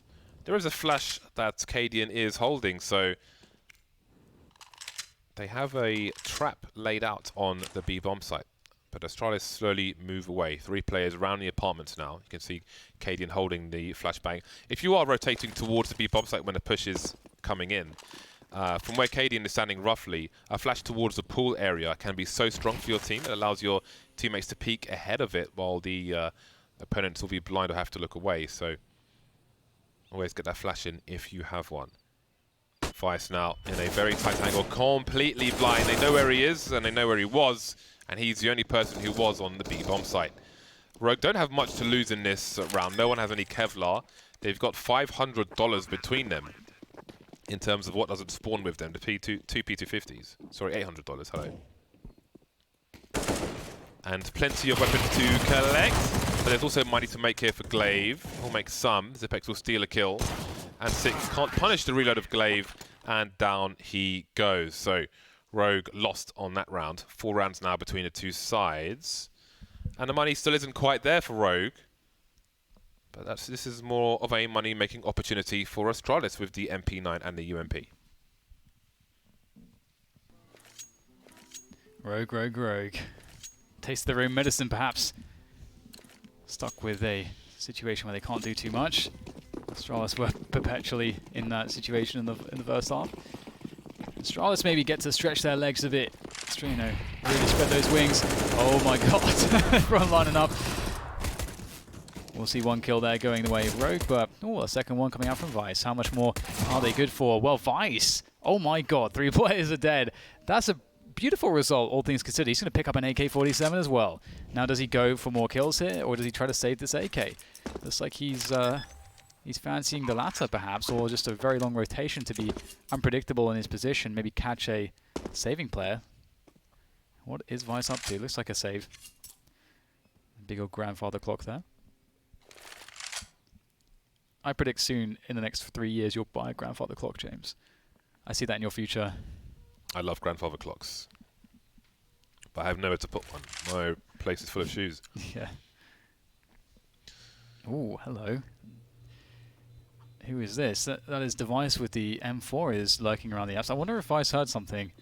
There is a flash that Cadian is holding, so they have a trap laid out on the B-bomb site. But Astralis slowly move away. 3 players around the apartments now. You can see Cadian holding the flashbang. If you are rotating towards the B-bomb site when a push is coming in, from where Cadian is standing roughly, a flash towards the pool area can be so strong for your team. It allows your teammates to peek ahead of it while the opponents will be blind or have to look away. So always get that flash in if you have one. Vice now in a very tight angle, completely blind. They know where he is and they know where he was, and he's the only person who was on the B-bomb site. Rogue don't have much to lose in this round. No one has any Kevlar. They've got $500 between them in terms of what doesn't spawn with them. The two P250s. Sorry, $800. Hello. And plenty of weapons to collect. But there's also money to make here for Glaive. He'll make some. Zipex will steal a kill. And Six can't punish the reload of Glaive. And down he goes. So Rogue lost on that round. 4 rounds now between the two sides. And the money still isn't quite there for Rogue. But this is more of a money-making opportunity for Astralis with the MP9 and the UMP. Rogue. Taste their own medicine, perhaps. Stuck with a situation where they can't do too much. Astralis were perpetually in that situation in the first half. Astralis maybe get to stretch their legs a bit. You know, really spread those wings. Oh my god, front lining up. We'll see 1 kill there going the way of Rogue, but a second one coming out from Vice. How much more are they good for? Well, Vice, oh my god, 3 players are dead. That's a beautiful result, all things considered. He's going to pick up an AK-47 as well. Now, does he go for more kills here, or does he try to save this AK? Looks like he's fancying the latter, perhaps, or just a very long rotation to be unpredictable in his position, maybe catch a saving player. What is Vice up to? Looks like a save. Big old grandfather clock there. I predict soon, in the next 3 years, you'll buy a grandfather clock, James. I see that in your future. I love grandfather clocks. But I have nowhere to put one. My place is full of shoes. Yeah. Oh, hello. Who is this? That is Device with the M4 is lurking around the apps. I wonder if Vice heard something.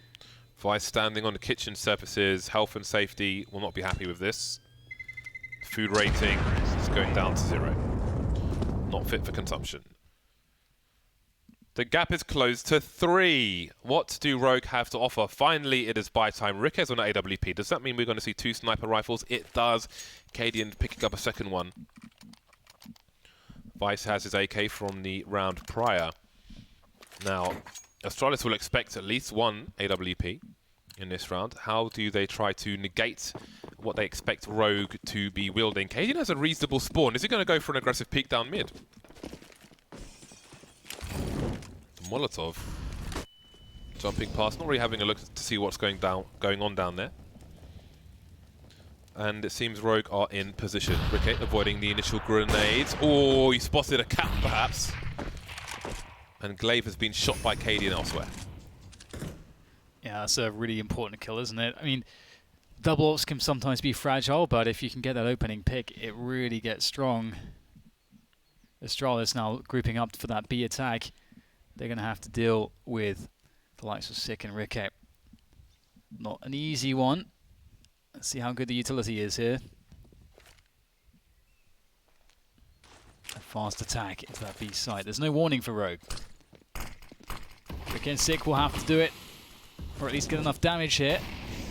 Vice standing on the kitchen surfaces. Health and safety will not be happy with this. Food rating is going down to 0. Not fit for consumption. The gap is closed to 3. What do Rogue have to offer? Finally, it is buy time. Rickez on the AWP. Does that mean we're going to see 2 sniper rifles? It does. Cadian picking up a second one. Vice has his AK from the round prior. Now, Astralis will expect at least 1 AWP in this round. How do they try to negate what they expect Rogue to be wielding? Cadian has a reasonable spawn. Is he going to go for an aggressive peek down mid? Molotov jumping past, not really having a look to see what's going on down there. And it seems Rogue are in position. Ricket avoiding the initial grenades. Oh, he spotted a cap perhaps. And Glaive has been shot by Cadian elsewhere. Yeah, that's a really important kill, isn't it? I mean, double ops can sometimes be fragile, but if you can get that opening pick, it really gets strong. Astralis now grouping up for that B attack. They're going to have to deal with the likes of Sick and Ricket. Not an easy one. Let's see how good the utility is here. A fast attack into that B site. There's no warning for Rogue. Ricket and Sick will have to do it, or at least get enough damage here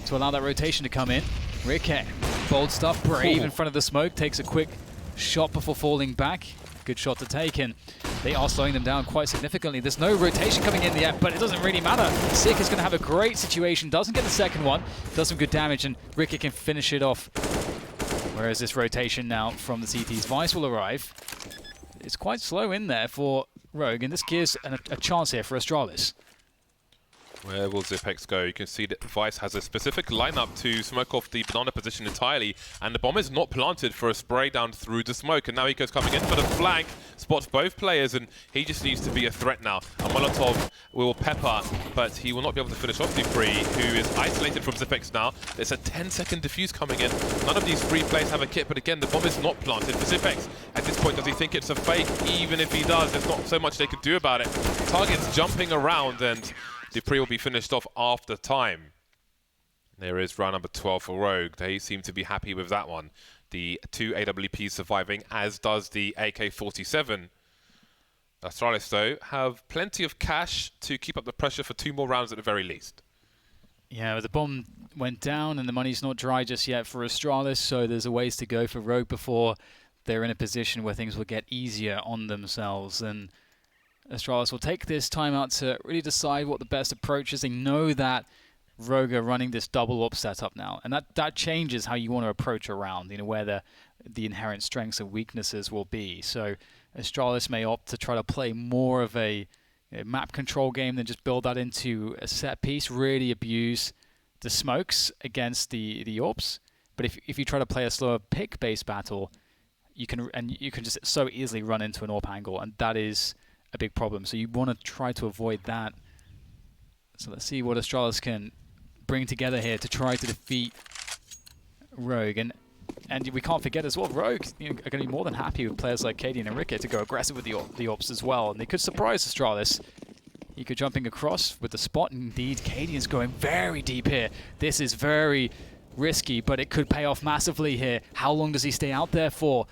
to allow that rotation to come in. Ricket, bold stuff, brave in front of the smoke, takes a quick shot before falling back. Good shot to take, and they are slowing them down quite significantly. There's no rotation coming in yet, but it doesn't really matter. Sick is going to have a great situation, doesn't get the second one, does some good damage, and Ricket can finish it off. Whereas this rotation now from the CT's Vice will arrive. It's quite slow in there for Rogue, and this gives a chance here for Astralis. Where will Zipex go? You can see that Vice has a specific lineup to smoke off the banana position entirely, and the bomb is not planted for a spray down through the smoke. And now Eco's coming in for the flank, spots both players, and he just needs to be a threat now. A Molotov will pepper, but he will not be able to finish off Dupree, who is isolated from Zipex now. There's a 10-second defuse coming in. None of these three players have a kit, but again, the bomb is not planted for Zipex. At this point, does he think it's a fake? Even if he does, there's not so much they could do about it. Target's jumping around, and Dupree will be finished off after time. There is round number 12 for Rogue. They seem to be happy with that one. The 2 AWPs surviving, as does the AK-47. Astralis, though, have plenty of cash to keep up the pressure for 2 more rounds at the very least. Yeah, but the bomb went down and the money's not dry just yet for Astralis, so there's a ways to go for Rogue before they're in a position where things will get easier on themselves. And Astralis will take this time out to really decide what the best approach is. They know that Rogue are running this double op setup now, and that changes how you want to approach a round, you know, where the inherent strengths and weaknesses will be. So Astralis may opt to try to play more of a map control game than just build that into a set piece, really abuse the smokes against the AWPs. But if you try to play a slower pick-based battle, you can just so easily run into an AWP angle, and that is a big problem. So you want to try to avoid that. So let's see what Astralis can bring together here to try to defeat Rogue. And we can't forget as well, Rogue are going to be more than happy with players like Katie and Enrique to go aggressive with the AWPs as well. And they could surprise Astralis. Eco jumping across with the spot. Indeed, Katie is going very deep here. This is very risky, but it could pay off massively here. How long does he stay out there for?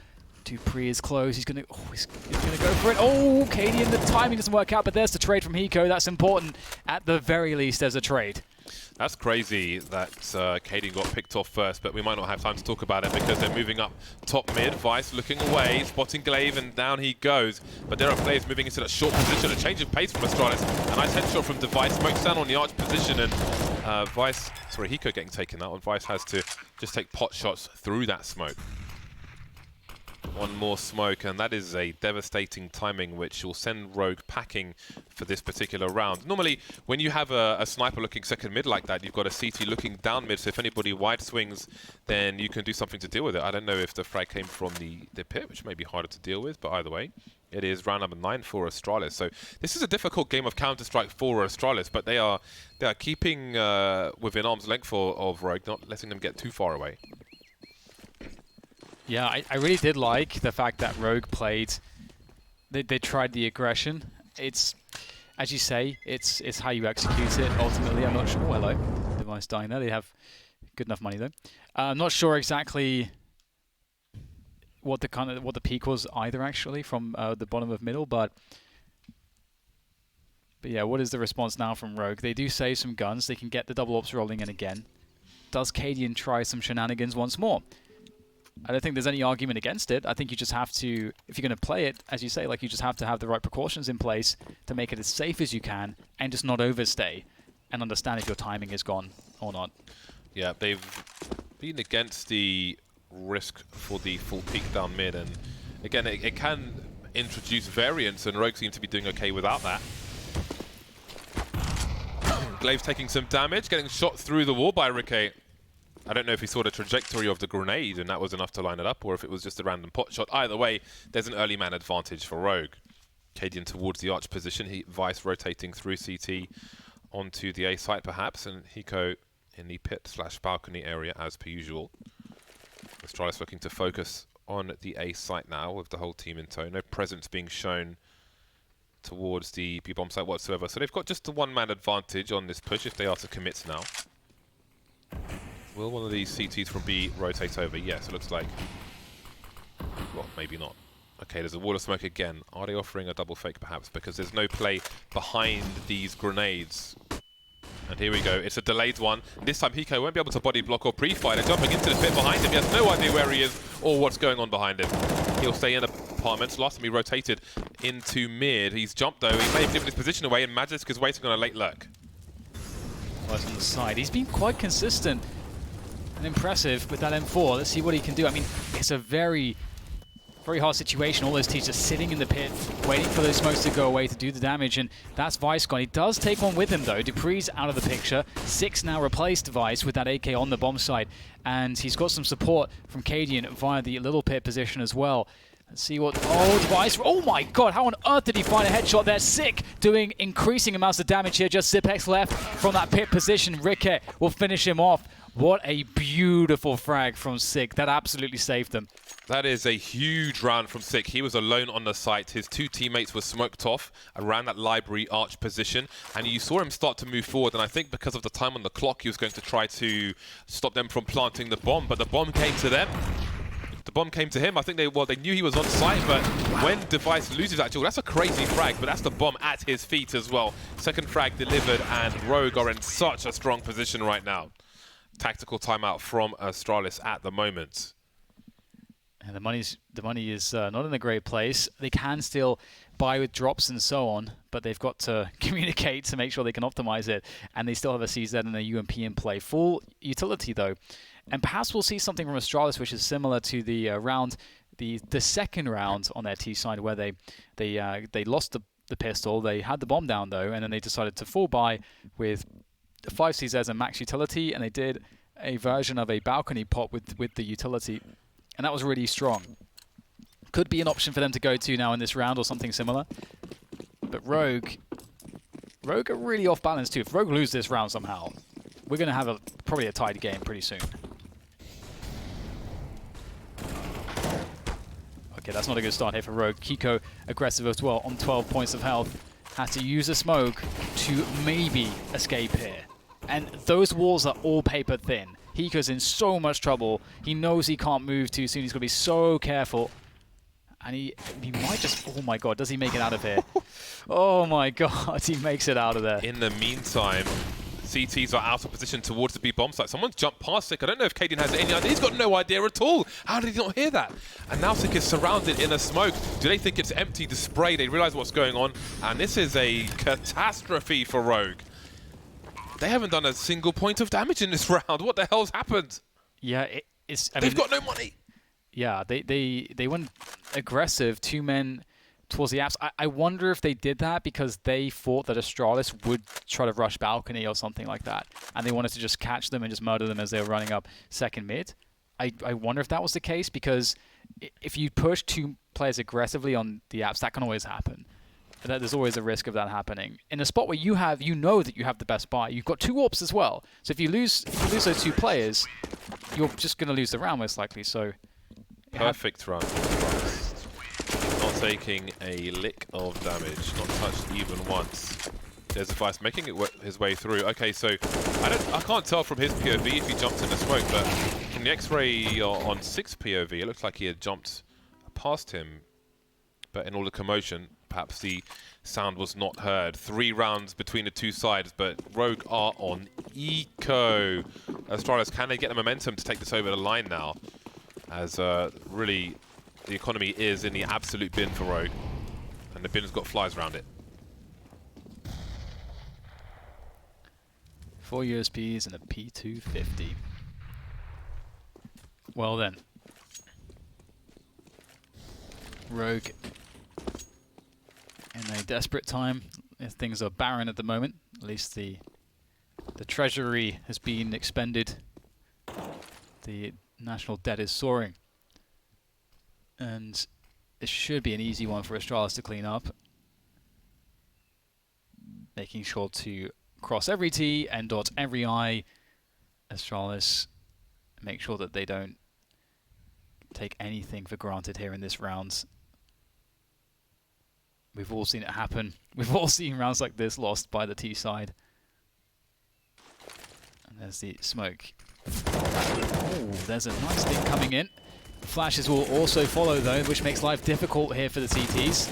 Dupree is close. He's gonna go for it. Oh, Katie, and the timing doesn't work out, but there's the trade from Hiko. That's important. At the very least, there's a trade. That's crazy that Katie got picked off first, but we might not have time to talk about it because they're moving up top mid. Vice looking away, spotting Glaive, and down he goes. But there are players moving into that short position. A change of pace from Astralis. A nice headshot from Device. Smokes down on the arch position, and Hiko getting taken out, and Vice has to just take pot shots through that smoke. One more smoke, and that is a devastating timing which will send Rogue packing for this particular round. Normally, when you have a sniper looking second mid like that, you've got a CT looking down mid, so if anybody wide swings, then you can do something to deal with it. I don't know if the frag came from the pit, which may be harder to deal with, but either way, it is round number 9 for Astralis. So this is a difficult game of Counter-Strike for Astralis, but they are keeping within arm's length of Rogue, not letting them get too far away. Yeah, I really did like the fact that Rogue played. They tried the aggression. It's, as you say, it's how you execute it. Ultimately, I'm not sure. Oh, hello, Device dying there. They have good enough money though. I'm not sure exactly what the peak was either, actually, from the bottom of middle, but yeah, what is the response now from Rogue? They do save some guns. They can get the double ops rolling in again. Does Cadian try some shenanigans once more? I don't think there's any argument against it. I think you just have to, if you're going to play it, as you say, like, you just have to have the right precautions in place to make it as safe as you can and just not overstay and understand if your timing is gone or not. Yeah, they've been against the risk for the full peak down mid, and again, it can introduce variance, and Rogue seem to be doing okay without that. Glaive's taking some damage, getting shot through the wall by Ricky. I don't know if he saw the trajectory of the grenade and that was enough to line it up, or if it was just a random pot shot. Either way, there's an early man advantage for Rogue. Cadian towards the arch position, Vice rotating through CT onto the A site perhaps, and Hiko in the pit/balcony area as per usual. Astralis looking to focus on the A site now with the whole team in tow. No presence being shown towards the B-bomb site whatsoever. So they've got just the one-man advantage on this push if they are to commit now. Will one of these CTs from B rotate over? Yes, it looks like. Well, maybe not. Okay, there's a wall of smoke again. Are they offering a double fake perhaps? Because there's no play behind these grenades. And here we go. It's a delayed one. This time Hiko won't be able to body block or pre-fire. They're jumping into the pit behind him. He has no idea where he is or what's going on behind him. He'll stay in apartments. Last time he rotated into mid. He's jumped though. He may have given his position away, and Magisk is waiting on a late lurk. Well, on the side. He's been quite consistent and impressive with that M4. Let's see what he can do. I mean, it's a very very hard situation. All those teams just sitting in the pit, waiting for those smokes to go away to do the damage, and that's Vice gone. He does take one with him, though. Dupree's out of the picture. Six now replaced Vice with that AK on the bomb site, and he's got some support from Cadian via the little pit position as well. Let's see what... Oh, Vice... Oh my god, how on earth did he find a headshot there? Sick, doing increasing amounts of damage here. Just Zipex left from that pit position. Ricket will finish him off. What a beautiful frag from Sick. That absolutely saved them. That is a huge round from Sick. He was alone on the site. His two teammates were smoked off around that library arch position, and you saw him start to move forward, and I think because of the time on the clock, he was going to try to stop them from planting the bomb, but the bomb came to them. The bomb came to him. I think they knew he was on site, but when Device loses actually, that's a crazy frag, but that's the bomb at his feet as well. Second frag delivered, and Rogue are in such a strong position right now. Tactical timeout from Astralis at the moment. And the money is not in a great place. They can still buy with drops and so on, but they've got to communicate to make sure they can optimize it. And they still have a CZ and a UMP in play. Full utility, though. And perhaps we'll see something from Astralis, which is similar to the round, the second round on their T side, where they lost the pistol. They had the bomb down, though, and then they decided to full buy with 5 CZs and max utility, and they did a version of a balcony pop with the utility. And that was really strong. Could be an option for them to go to now in this round or something similar. But Rogue are really off balance too. If Rogue lose this round somehow, we're going to have probably a tied game pretty soon. Okay, that's not a good start here for Rogue. Kiko aggressive as well on 12 points of health. Has to use a smoke to maybe escape here. And those walls are all paper thin. Hiko's in so much trouble. He knows he can't move too soon. He's got to be so careful. And he might just... Oh my god, does he make it out of here? Oh my god, he makes it out of there. In the meantime, CTs are out of position towards the B bomb site. Someone's jumped past Sick. I don't know if Cadian has any idea. He's got no idea at all. How did he not hear that? And now Sick is surrounded in a smoke. Do they think it's empty the spray? They realize what's going on. And this is a catastrophe for Rogue. They haven't done a single point of damage in this round. What the hell's happened? Yeah, they've got no money. Yeah, they went aggressive, 2 men towards the apps. I wonder if they did that because they thought that Astralis would try to rush balcony or something like that, and they wanted to just catch them and just murder them as they were running up second mid. I wonder if that was the case, because if you push 2 players aggressively on the apps, that can always happen. There's always a risk of that happening. In a spot where you know that you have the best buy, you've got 2 AWPs as well. So if you lose those 2 players, you're just going to lose the round most likely. So perfect run. Not taking a lick of damage, not touched even once. There's Vice making his way through. Okay, so I can't tell from his POV if he jumped in the smoke, but from the X-ray on 6 POV, it looks like he had jumped past him. But in all the commotion, perhaps the sound was not heard. 3 rounds between the 2 sides, but Rogue are on eco. Astralis, can they get the momentum to take this over the line now? As really, the economy is in the absolute bin for Rogue. And the bin's got flies around it. 4 USPs and a P250. Well then. Rogue in a desperate time. Things are barren at the moment. At least the treasury has been expended. The national debt is soaring. And this should be an easy one for Astralis to clean up. Making sure to cross every T and dot every I. Astralis make sure that they don't take anything for granted here in this round. We've all seen it happen. We've all seen rounds like this lost by the T side. And there's the smoke. Oh, there's a nice thing coming in. Flashes will also follow though, which makes life difficult here for the CTs.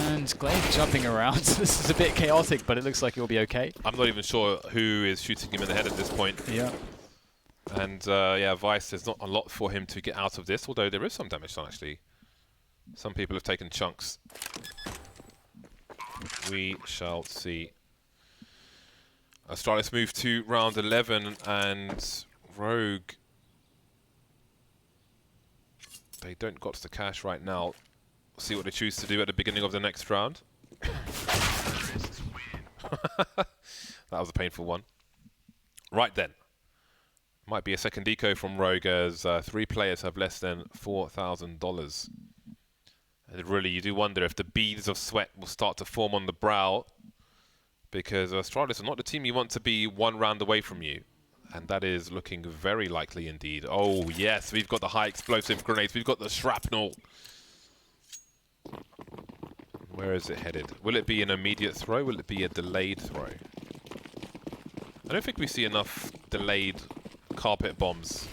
And Glaive jumping around. This is a bit chaotic, but it looks like it'll be okay. I'm not even sure who is shooting him in the head at this point. Yeah. And yeah, Vice, there's not a lot for him to get out of this, although there is some damage done actually. Some people have taken chunks. We shall see. Astralis move to round 11, and Rogue They don't got the cash right now. See what they choose to do at the beginning of the next round. That was a painful one. Right then. Might be a second deco from Rogue as 3 players have less than $4,000. And really, you do wonder if the beads of sweat will start to form on the brow, because Astralis are not the team you want to be 1 round away from you. And that is looking very likely indeed. Oh yes, we've got the high explosive grenades, we've got the shrapnel. Where is it headed? Will it be an immediate throw? Will it be a delayed throw? I don't think we see enough delayed carpet bombs.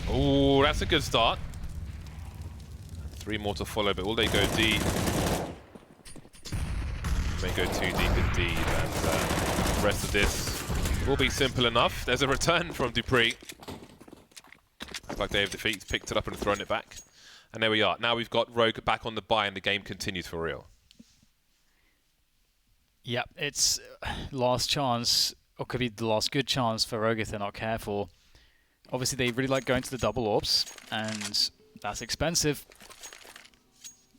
Oh, that's a good start. 3 more to follow, but will they go D? May go too deep indeed, and the rest of this will be simple enough. There's a return from Dupree. Looks like Day of Defeat's picked it up and thrown it back. And there we are. Now we've got Rogue back on the buy and the game continues for real. Yep, it's last chance, or could be the last good chance for Rogue if they're not careful. Obviously, they really like going to the double orbs, and that's expensive.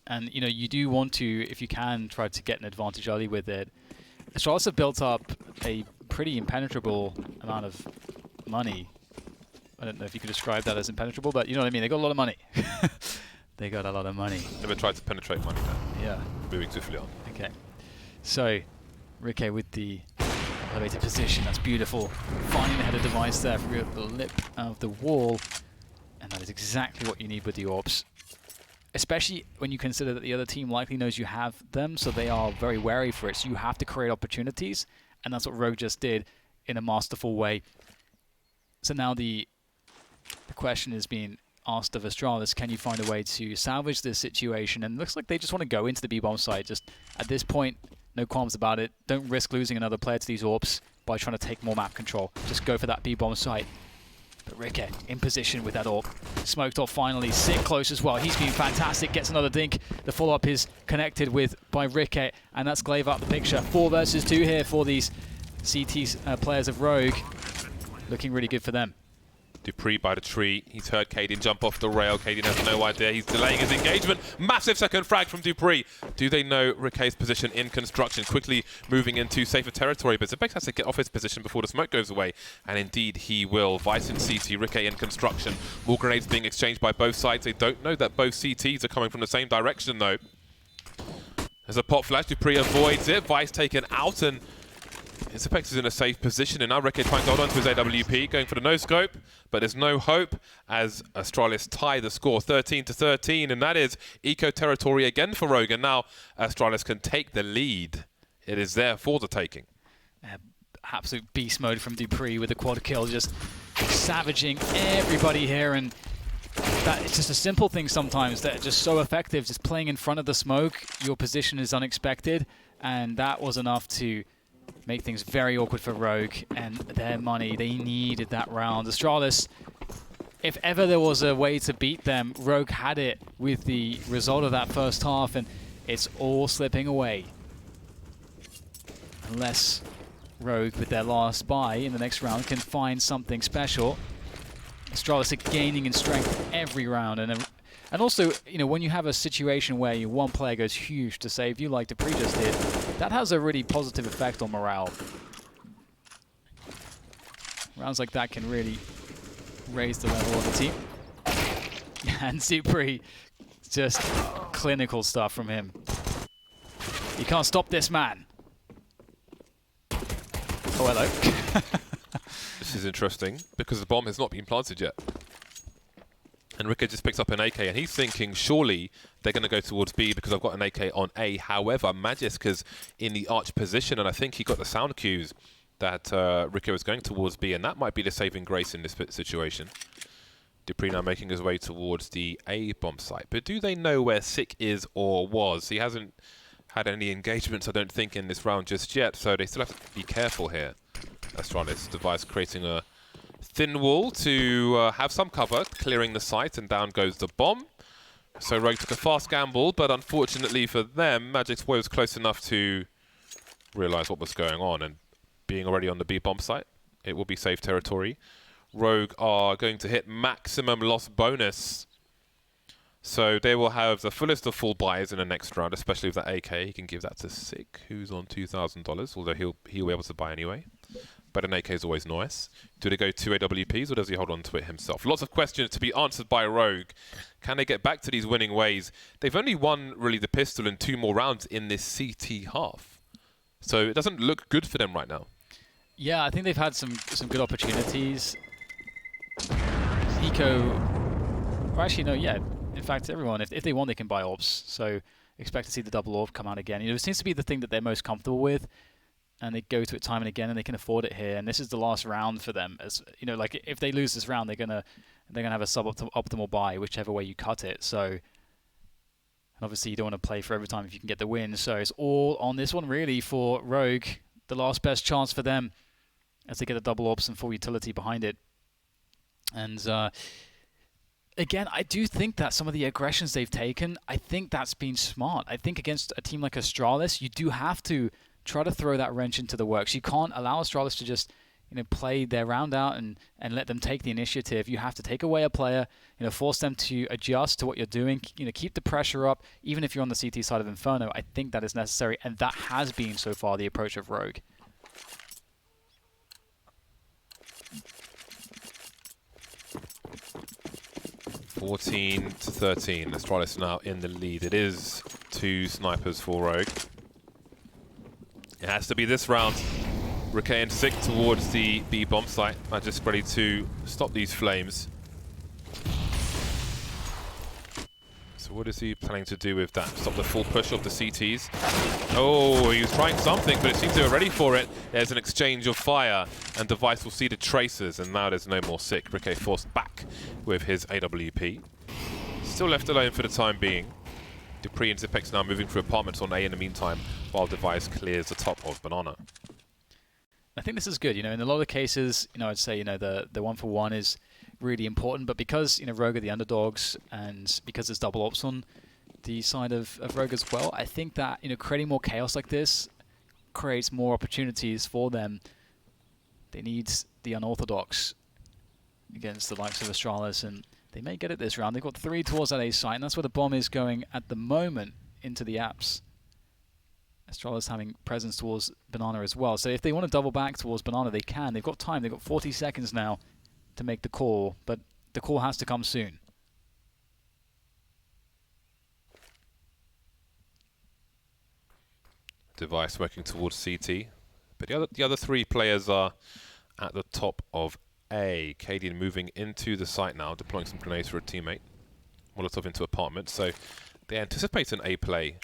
And, you know, you do want to, if you can, try to get an advantage early with it. Astralis have built up a pretty impenetrable amount of money. I don't know if you could describe that as impenetrable, but you know what I mean. They got a lot of money. They got a lot of money. Never tried to penetrate money now. Yeah. Moving swiftly on. Okay. So, Ricky with the elevated position. That's beautiful. Finding the header device there for the lip of the wall. And that is exactly what you need with the orbs. Especially when you consider that the other team likely knows you have them, so they are very wary for it. So you have to create opportunities, and that's what Rogue just did in a masterful way. So now the question is being asked of Astralis, can you find a way to salvage this situation? And it looks like they just want to go into the B-bomb site. Just at this point, no qualms about it. Don't risk losing another player to these orbs by trying to take more map control. Just go for that B-bomb site. But Ricky in position with that orb. Smoked off finally. Sit close as well. He's been fantastic. Gets another dink. The follow-up is connected with by Ricky, and that's Glaive out the picture. 4 versus 2 here for these CT players of Rogue. Looking really good for them. Dupree by the tree. He's heard Kaden jump off the rail. Kaden has no idea. He's delaying his engagement. Massive second frag from Dupree. Do they know Rique's position in construction? Quickly moving into safer territory, but Zebex has to get off his position before the smoke goes away. And indeed he will. Vice in CT, Rique in construction. More grenades being exchanged by both sides. They don't know that both CTs are coming from the same direction though. There's a pop flash. Dupree avoids it. Vice taken out, and Zebex is in a safe position, and now Rique trying to hold on to his AWP, going for the no-scope, but there's no hope as Astralis tie the score 13-13, and that is eco territory again for Rogue, and now Astralis can take the lead. It is there for the taking. Absolute beast mode from Dupree with the quad kill, just savaging everybody here, and that it's just a simple thing sometimes that are just so effective. Just playing in front of the smoke, your position is unexpected, and that was enough to make things very awkward for Rogue and their money. They needed that round. Astralis, if ever there was a way to beat them, Rogue had it with the result of that first half, and it's all slipping away. Unless Rogue, with their last buy in the next round, can find something special. Astralis are gaining in strength every round, and also, you know, when you have a situation where your one player goes huge to save you, like Dupree just did, that has a really positive effect on morale. Rounds like that can really raise the level of the team. And Dupree, just clinical stuff from him. You can't stop this man. Oh, hello. This is interesting, because the bomb has not been planted yet. And Ricky just picks up an AK, and he's thinking, surely they're going to go towards B because I've got an AK on A. However, Magiska's in the arch position, and I think he got the sound cues that Ricky was going towards B, and that might be the saving grace in this situation. Dupree now making his way towards the A bomb site. But do they know where Sick is or was? He hasn't had any engagements, I don't think, in this round just yet, so they still have to be careful here. Astralis device creating a thin wall to have some cover, clearing the site, and down goes the bomb. So Rogue took a fast gamble, but unfortunately for them, Magic's boy was close enough to realise what was going on, and being already on the B bomb site, it will be safe territory. Rogue are going to hit maximum loss bonus. So they will have the fullest of full buys in the next round, especially with that AK. He can give that to Sick, who's on $2,000, although he'll be able to buy anyway. But an AK is always nice. Do they go 2 AWPs, or does he hold on to it himself? Lots of questions to be answered by Rogue. Can they get back to these winning ways? They've only won, really, the pistol in 2 more rounds in this CT half. So it doesn't look good for them right now. Yeah, I think they've had some good opportunities. Eco, or actually no, yeah. In fact, everyone, if they want, they can buy orbs. So expect to see the double orb come out again. You know, it seems to be the thing that they're most comfortable with, and they go to it time and again, and they can afford it here. And this is the last round for them. As you know, like if they lose this round, they're gonna have a suboptimal buy, whichever way you cut it. So, and obviously, you don't want to play for every time if you can get the win. So it's all on this one really for Rogue. The last best chance for them as they get the double orbs and full utility behind it. And again, I do think that some of the aggressions they've taken, I think that's been smart. I think against a team like Astralis, you do have to try to throw that wrench into the works. You can't allow Astralis to just, you know, play their round out and let them take the initiative. You have to take away a player, you know, force them to adjust to what you're doing, you know, keep the pressure up, even if you're on the CT side of Inferno. I think that is necessary, and that has been so far the approach of Rogue. (14-13). Astralis now in the lead. It is 2 snipers for Rogue. It has to be this round. Riquet and Sick towards the B bomb site. Are just ready to stop these flames. So what is he planning to do with that? Stop the full push of the CTs. Oh, he was trying something, but it seems they were ready for it. There's an exchange of fire, and Device will see the tracers, and now there's no more Sick. Riquet forced back with his AWP. Still left alone for the time being. Dupree and Zipex now moving through apartments on A in the meantime, while Device clears the top of Banana. I think this is good. You know, in a lot of cases, you know, I'd say, you know, the 1-for-1 is really important, but because, you know, Rogue are the underdogs, and because there's double ops on the side of Rogue as well, I think that, you know, creating more chaos like this creates more opportunities for them. They need the unorthodox against the likes of Astralis, and they may get it this round. They've got 3 towards that A site, and that's where the bomb is going at the moment, into the apps. Astralis having presence towards Banana as well. So if they want to double back towards Banana, they can. They've got time. They've got 40 seconds now to make the call, but the call has to come soon. Device working towards CT. But the other 3 players are at the top of A. Cadian moving into the site now, deploying some grenades for a teammate. Molotov into apartment, so they anticipate an A play.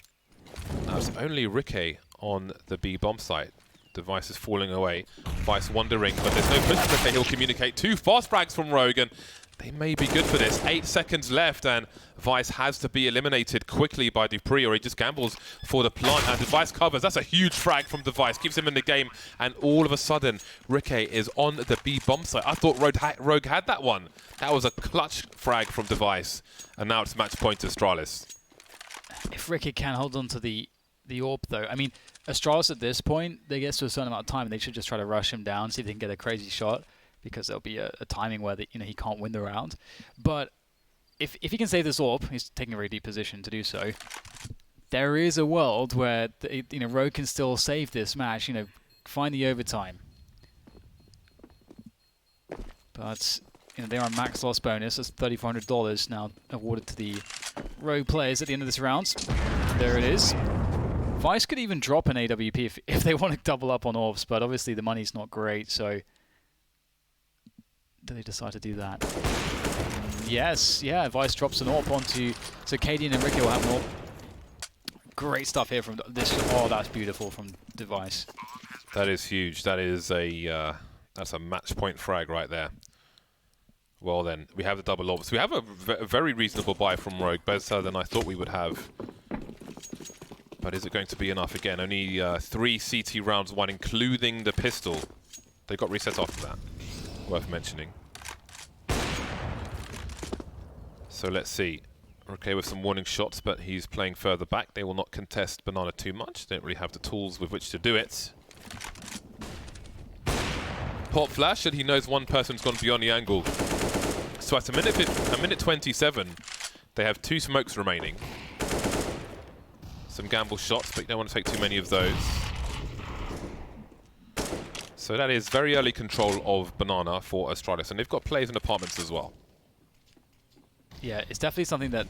Now it's only Riquet on the B bomb site. Device is falling away. Vice wondering, but there's no push from Riquet. He'll communicate 2 fast frags from Rogue, and they may be good for this. 8 seconds left, and Vice has to be eliminated quickly by Dupree, or he just gambles for the plant, and Device covers. That's a huge frag from Device, keeps him in the game, and all of a sudden, Riquet is on the B bomb site. I thought Rogue had that one. That was a clutch frag from Device, and now it's match point to Astralis. If Riquet can hold on to the orb, though, I mean, Astralis at this point, they get to a certain amount of time, and they should just try to rush him down, see if they can get a crazy shot, because there'll be a timing where he can't win the round. But if he can save this orb, he's taking a very deep position to do so. There is a world where Rogue can still save this match, find the overtime. But they're on max loss bonus. That's $3,400 now awarded to the Rogue players at the end of this round. There it is. Vice could even drop an AWP if they want to double up on orbs, but obviously the money's not great, so do they decide to do that? Yes, yeah, Vice drops an AWP onto... So Cadian and Ricky will have more. Great stuff here from this. Oh, that's beautiful from Device. That is huge. That is that's a match point frag right there. Well then, we have the double orbs. We have a very reasonable buy from Rogue, better than I thought we would have. But is it going to be enough again? Only 3 CT rounds won, including the pistol. They got reset after that. Worth mentioning. So let's see. Okay, with some warning shots, but he's playing further back. They will not contest Banana too much. They don't really have the tools with which to do it. pop flash, and he knows one person's gone beyond the angle. So at a minute 27, they have 2 smokes remaining. Some gamble shots, but you don't want to take too many of those. So that is very early control of Banana for Astralis, and they've got players in apartments as well. Yeah, it's definitely something that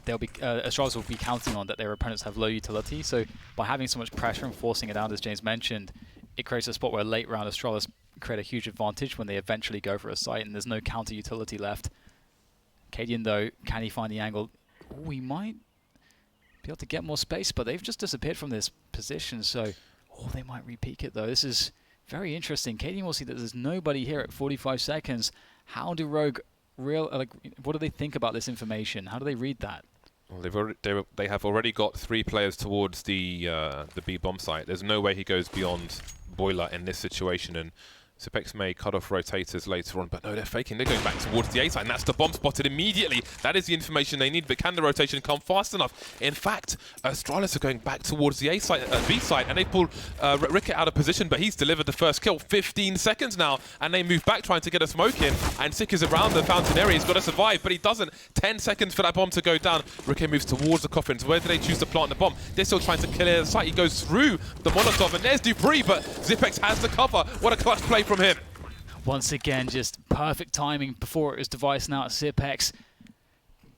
they'll be Astralis will be counting on, that their opponents have low utility. So by having so much pressure and forcing it out, as James mentioned, it creates a spot where late round Astralis create a huge advantage when they eventually go for a site and there's no counter utility left. Cadian though, can he find the angle? Oh, he might be able to get more space, but they've just disappeared from this position, so they might re-peek it though. This is very interesting. Cadian will see that there's nobody here at 45 seconds. How do Rogue what do they think about this information? How do they read that? Well, they have already got 3 players towards the B bomb site. There's no way he goes beyond Boiler in this situation, and Zipex may cut off rotators later on, but no, they're faking. They're going back towards the A site, and that's the bomb spotted immediately. That is the information they need, but can the rotation come fast enough? In fact, Astralis are going back towards the A site, B site, and they pull Ricket out of position, but he's delivered the first kill. 15 seconds now, and they move back trying to get a smoke in, and Sick is around the fountain area. He's got to survive, but he doesn't. 10 seconds for that bomb to go down. Ricket moves towards the coffins. Where do they choose to plant the bomb? They're still trying to clear the site. He goes through the Molotov, and there's Dupree, but Zipex has the cover. What a clutch play from him. Once again, just perfect timing before it was device now at Zipex.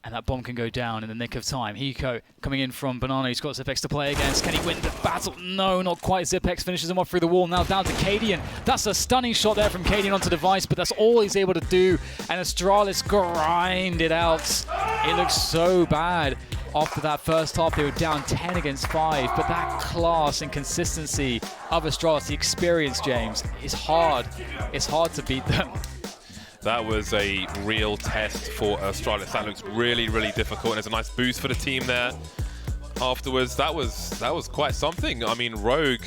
And that bomb can go down in the nick of time. Hiko coming in from Banana. He's got Zipex to play against. Can he win the battle? No, not quite. Zipex finishes him off through the wall. Now down to Cadian. That's a stunning shot there from Cadian onto device, but that's all he's able to do. And Astralis grind it out. It looks so bad. After that first half, they were down 10 against 5, but that class and consistency of Astralis, the experience, James, is hard. It's hard to beat them. That was a real test for Astralis. That looks really, really difficult, and there's a nice boost for the team there. Afterwards, that was quite something. I mean, Rogue,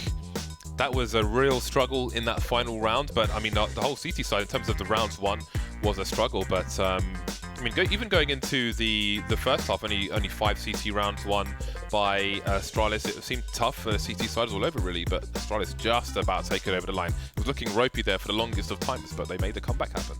that was a real struggle in that final round, but I mean, the whole CT side in terms of the rounds won was a struggle, but I mean, even going into the first half, only 5 CT rounds won by Astralis. It seemed tough for the CT side all over, really, but Astralis just about to take it over the line. It was looking ropey there for the longest of times, but they made the comeback happen.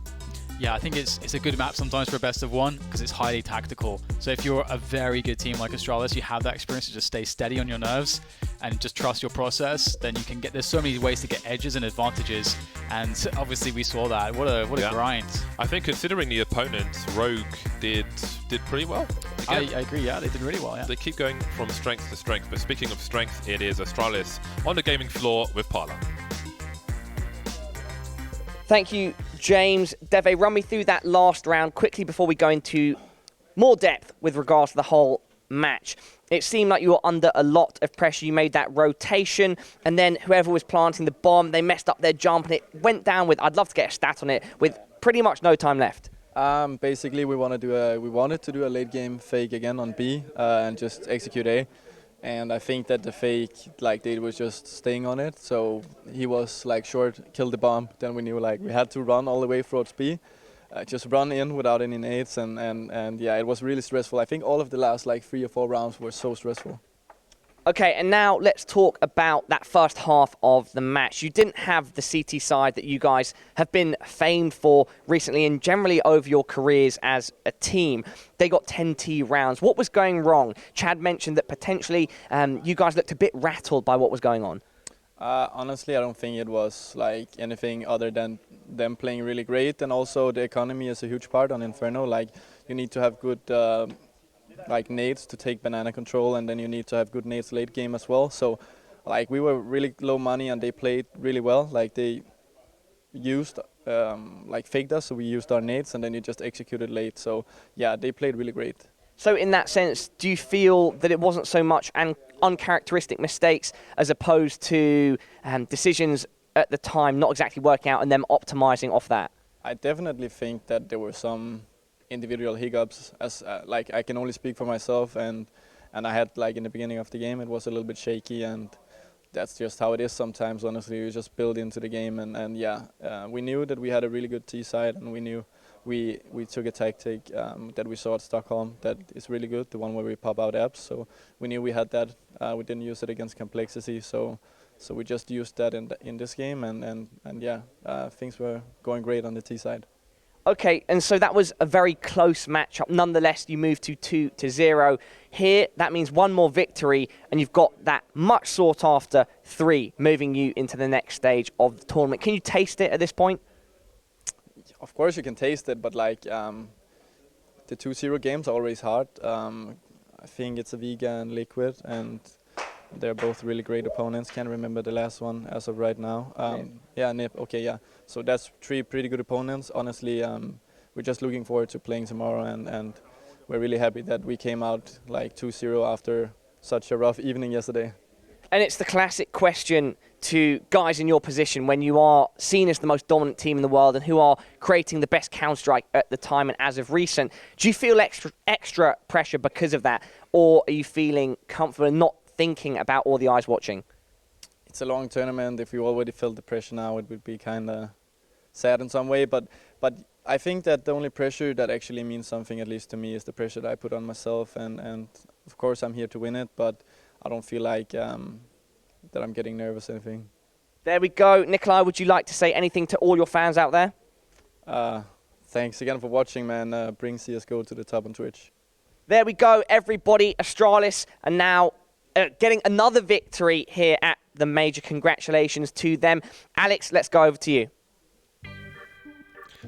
Yeah, I think it's a good map sometimes for a best of 1 because it's highly tactical. So if you're a very good team like Astralis, you have that experience to just stay steady on your nerves and just trust your process, then you can get, there's so many ways to get edges and advantages, and obviously we saw that. What a grind. I think considering the opponents, Rogue did pretty well. I agree, yeah, they did really well, yeah. They keep going from strength to strength, but speaking of strength, it is Astralis on the gaming floor with Parla. Thank you, James. Deve, run me through that last round quickly before we go into more depth with regards to the whole match. It seemed like you were under a lot of pressure. You made that rotation, and then whoever was planting the bomb, they messed up their jump, and it went down with, I'd love to get a stat on it, with pretty much no time left. Basically, we wanted to do a late game fake again on B and just execute A. And I think that the fake, they was just staying on it. So he was short, killed the bomb. Then we knew we had to run all the way towards B, just run in without any nades. And yeah, it was really stressful. I think all of the last 3 or 4 rounds were so stressful. Okay, and now let's talk about that first half of the match. You didn't have the CT side that you guys have been famed for recently and generally over your careers as a team. They got 10T rounds. What was going wrong? Chad mentioned that potentially you guys looked a bit rattled by what was going on. Honestly, I don't think it was anything other than them playing really great, and also the economy is a huge part on Inferno. You need to have good nades to take banana control, and then you need to have good nades late game as well. So we were really low money and they played really well. They used faked us, so we used our nades and then you just executed late. So yeah, they played really great. So in that sense, do you feel that it wasn't so much uncharacteristic mistakes as opposed to decisions at the time not exactly working out and them optimizing off that? I definitely think that there were some individual hiccups, as I can only speak for myself, and I had in the beginning of the game it was a little bit shaky, and that's just how it is sometimes. Honestly, you just build into the game, and yeah, we knew that we had a really good T side, and we knew we took a tactic that we saw at Stockholm that is really good, the one where we pop out apps. So we knew we had that. We didn't use it against complexity, so So we just used that in this game, and yeah, things were going great on the T side. Okay, and so that was a very close matchup. Nonetheless, you moved to 2-0. Here, that means one more victory, and you've got that much sought-after 3, moving you into the next stage of the tournament. Can you taste it at this point? Of course you can taste it, but like the 2-0 games are always hard. I think it's a Vega and Liquid, and they're both really great opponents. Can't remember the last one as of right now. Yeah, Nip. Okay, yeah. So that's 3 pretty good opponents. Honestly, we're just looking forward to playing tomorrow, and we're really happy that we came out like 2-0 after such a rough evening yesterday. And it's the classic question to guys in your position when you are seen as the most dominant team in the world and who are creating the best Counter-Strike at the time and as of recent. Do you feel extra pressure because of that, or are you feeling comfortable and not thinking about all the eyes watching? It's a long tournament. If we already felt the pressure now, it would be kind of sad in some way. But I think that the only pressure that actually means something, at least to me, is the pressure that I put on myself. And of course, I'm here to win it, but I don't feel like that I'm getting nervous or anything. There we go. Nikolai, would you like to say anything to all your fans out there? Thanks again for watching, man. Bring CSGO to the top on Twitch. There we go, everybody. Astralis are now getting another victory here at the Major. Congratulations to them. Alex, let's go over to you.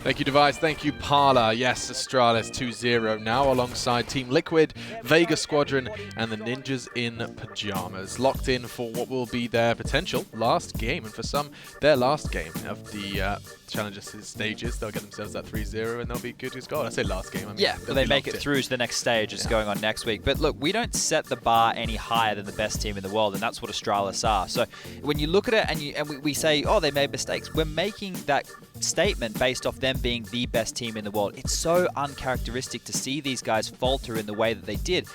Thank you, Device. Thank you, Parla. Yes, Astralis 2-0 now alongside Team Liquid, Vega Squadron, and the Ninjas in Pajamas. Locked in for what will be their potential last game, and for some, their last game of the Challenger stages. They'll get themselves that 3-0 and they'll be good as gold. I say last game. I mean, yeah, but they make it through to the next stage. It's going on next week. But look, we don't set the bar any higher than the best team in the world, and that's what Astralis are. So when you look at it and we say, oh, they made mistakes, we're making that statement based off them being the best team in the world. It's so uncharacteristic to see these guys falter in the way that they did.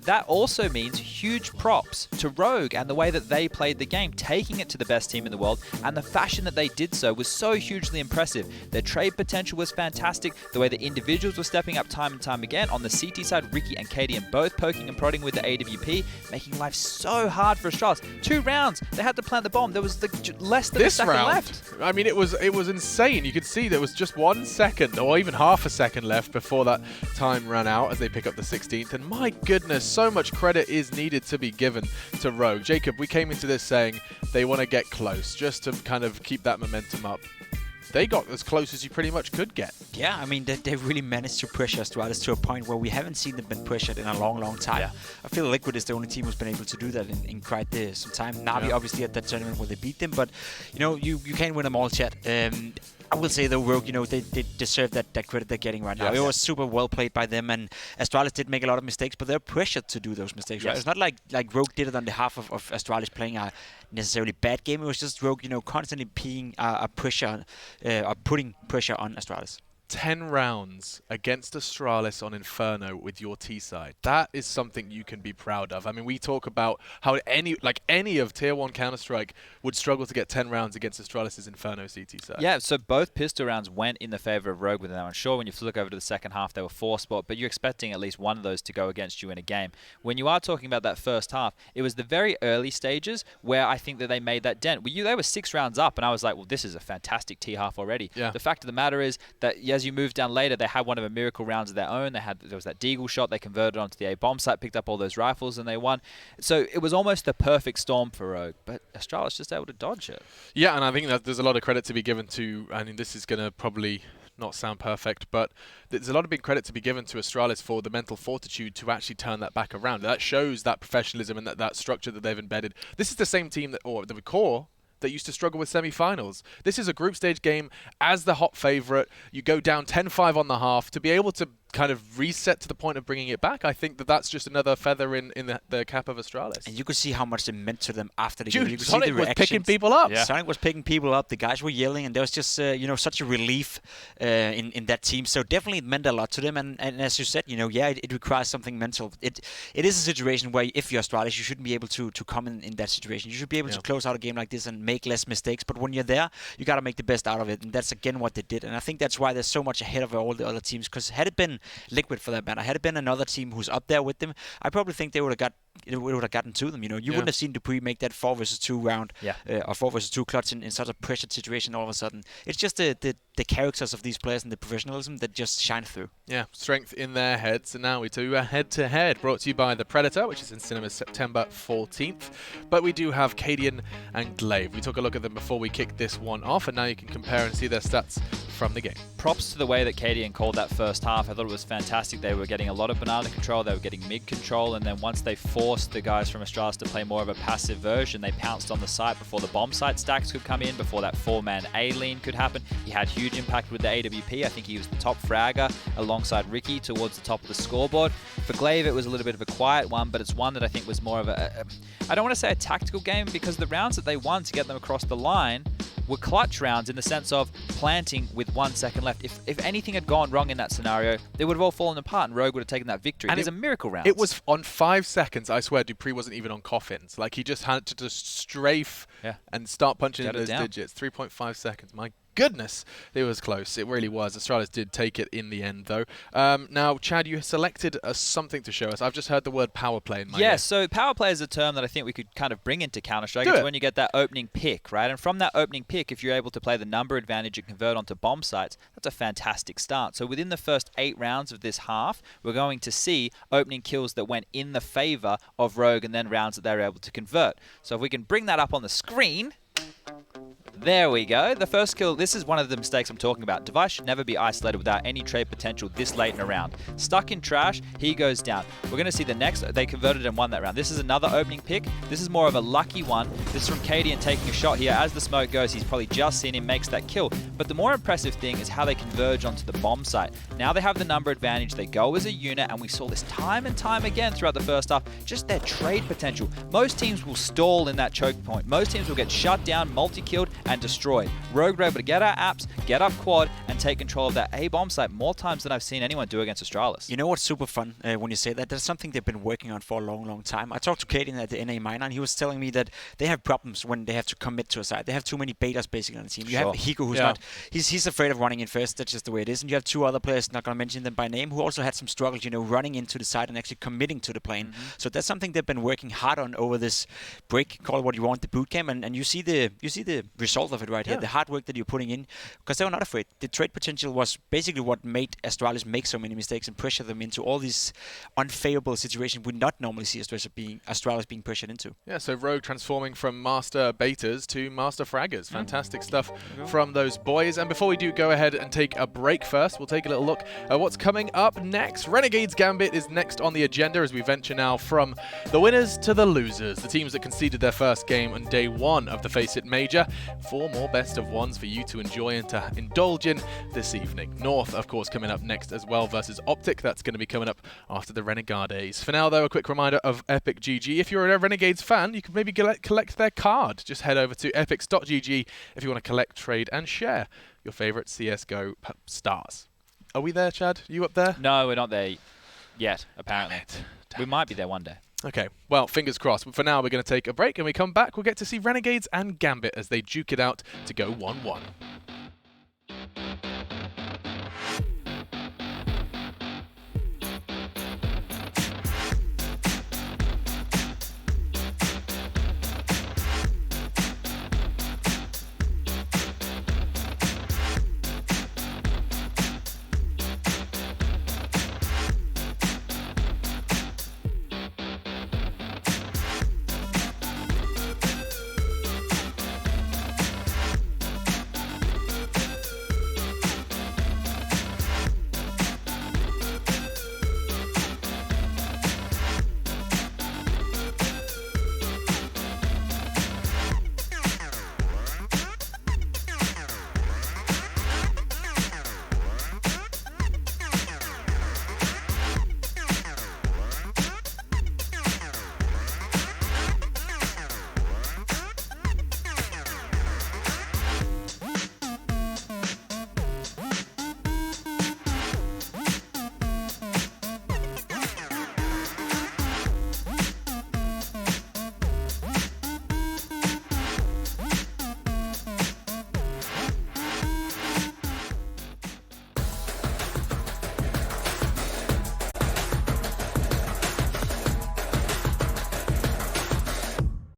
That also means huge props to Rogue and the way that they played the game, taking it to the best team in the world, and the fashion that they did so was so hugely impressive. Their trade potential was fantastic, the way the individuals were stepping up time and time again. On the CT side, Ricky and KDM both poking and prodding with the AWP, making life so hard for Astralis. 2 rounds, they had to plant the bomb. There was less than a second left. I mean, it was insane. You could see there was just 1 second or even half a second left before that time ran out as they pick up the 16th, and my goodness, so much credit is needed to be given to Rogue. Jacob, we came into this saying they want to get close just to kind of keep that momentum up. They got as close as you pretty much could get. Yeah, I mean, they really managed to pressure Astralis to a point where we haven't seen them been pressured in a long, long time. Yeah. I feel Liquid is the only team who's been able to do that in quite some time. Navi, obviously, at that tournament where they beat them, but, you know, you can't win them all, chat. I will say, though, Rogue, you know, they deserve that credit they're getting right now. It was super well played by them, and Astralis did make a lot of mistakes, but they're pressured to do those mistakes. Right? It's not like Rogue did it on behalf of Astralis playing a necessarily bad game. It was just Rogue, you know, constantly being a pressure, or putting pressure on Astralis. 10 rounds against Astralis on Inferno with your T side. That is something you can be proud of. I mean, we talk about how any of Tier 1 Counter-Strike would struggle to get 10 rounds against Astralis' Inferno CT side. Yeah, so both pistol rounds went in the favor of Rogue with them. I'm sure when you look over to the second half, they were 4-spot, but you're expecting at least one of those to go against you in a game. When you are talking about that first half, it was the very early stages where I think that they made that dent. They were 6 rounds up, and I was like, well, this is a fantastic T half already. Yeah. The fact of the matter is that as you move down later, they had one of a miracle rounds of their own. There was that Deagle shot. They converted onto the A bomb site, picked up all those rifles, and they won. So it was almost the perfect storm for Rogue, but Astralis just able to dodge it. Yeah, and I think that there's a lot of credit to be given to, I mean, this is going to probably not sound perfect, but there's a lot of big credit to be given to Astralis for the mental fortitude to actually turn that back around. That shows that professionalism and that structure that they've embedded. This is the same team or the core that used to struggle with semi-finals. This is a group stage game as the hot favorite. You go down 10-5 on the half to be able to kind of reset to the point of bringing it back. I think that's just another feather in the cap of Astralis. And you could see how much it meant to them after the game. You could Sonic see the was reactions. picking people up. Yeah. Sonic was picking people up. The guys were yelling, and there was just such a relief in that team. So definitely it meant a lot to them. And as you said, it requires something mental. It is a situation where if you're Astralis, you shouldn't be able to come in that situation. You should be able to close out a game like this and make less mistakes. But when you're there, you got to make the best out of it. And that's again what they did. And I think that's why they're so much ahead of all the other teams. Because had it been Liquid for that matter, had it been another team who's up there with them, I probably think they would have got it would have gotten to them. You wouldn't have seen Dupree make that 4 versus 2 round, or 4 versus 2 clutch in such a pressured situation all of a sudden. It's just the characters of these players and the professionalism that just shine through. Yeah, strength in their heads. And now we do a head-to-head brought to you by The Predator, which is in cinemas September 14th. But we do have Cadian and Glaive. We took a look at them before we kicked this one off, and now you can compare and see their stats from the game. Props to the way that Cadian called that first half. I thought it was fantastic. They were getting a lot of banana control, they were getting mid control, and then once they forced the guys from Astralis to play more of a passive version, they pounced on the site before the bomb site stacks could come in, before that 4-man A-lean could happen. He had huge impact with the AWP. I think he was the top fragger alongside Ricky towards the top of the scoreboard. For Glaive, it was a little bit of a quiet one, but it's one that I think was more of I don't want to say a tactical game, because the rounds that they won to get them across the line were clutch rounds in the sense of planting with 1 second left. If anything had gone wrong in that scenario, they would have all fallen apart and Rogue would have taken that victory. And it was a miracle round. It was on 5 seconds. I swear Dupree wasn't even on coffins. Like, he just had to just strafe and start punching in those digits. 3.5 seconds. My goodness, it was close. It really was. Astralis did take it in the end, though. Now, Chad, you selected something to show us. I've just heard the word power play in my ear. So power play is a term that I think we could kind of bring into Counter-Strike. It's when you get that opening pick, right? And from that opening pick, if you're able to play the number advantage and convert onto bomb sites, that's a fantastic start. So within the first 8 rounds of this half, we're going to see opening kills that went in the favor of Rogue, and then rounds that they were able to convert. So if we can bring that up on the screen... There we go. The first kill, this is one of the mistakes I'm talking about. Device should never be isolated without any trade potential this late in a round. Stuck in trash, he goes down. We're going to see the next, they converted and won that round. This is another opening pick. This is more of a lucky one. This is from Cadian taking a shot here. As the smoke goes, he's probably just seen him, makes that kill. But the more impressive thing is how they converge onto the bomb site. Now they have the number advantage. They go as a unit, and we saw this time and time again throughout the first half. Just their trade potential. Most teams will stall in that choke point. Most teams will get shut down, multi-killed, and destroyed. Rogue were able to get our apps, get up quad, and take control of that A bomb site more times than I've seen anyone do against Astralis. You know what's super fun when you say that? That's something they've been working on for a long, long time. I talked to Cadian at the NA Minor, and he was telling me that they have problems when they have to commit to a site. They have too many betas basically on the team. You have Hiko, who's not... He's afraid of running in first. That's just the way it is. And you have 2 other players, not going to mention them by name, who also had some struggles, running into the site and actually committing to the plane. So that's something they've been working hard on over this break, call it what you want, the boot camp, and you see the result of it right here. The hard work that you're putting in, because they were not afraid. The trade potential was basically what made Astralis make so many mistakes and pressure them into all these unfavorable situations we not normally see Astralis being pressured into. Yeah, so Rogue transforming from master betas to master fraggers. Fantastic stuff from those boys. And before we do go ahead and take a break first, we'll take a little look at what's coming up next. Renegades Gambit is next on the agenda as we venture now from the winners to the losers. The teams that conceded their first game on day 1 of the FACEIT Major. 4 more best of ones for you to enjoy and to indulge in this evening. North, of course, coming up next as well versus Optic. That's going to be coming up after the Renegades. For now, though, a quick reminder of Epic GG. If you're a Renegades fan, you can maybe collect their card. Just head over to epics.gg if you want to collect, trade, and share your favorite CSGO stars. Are we there, Chad? Are you up there? No, we're not there yet, apparently. We might be there one day. Okay, well, fingers crossed. But for now, we're going to take a break, and we come back, we'll get to see Renegades and Gambit as they duke it out to go 1-1.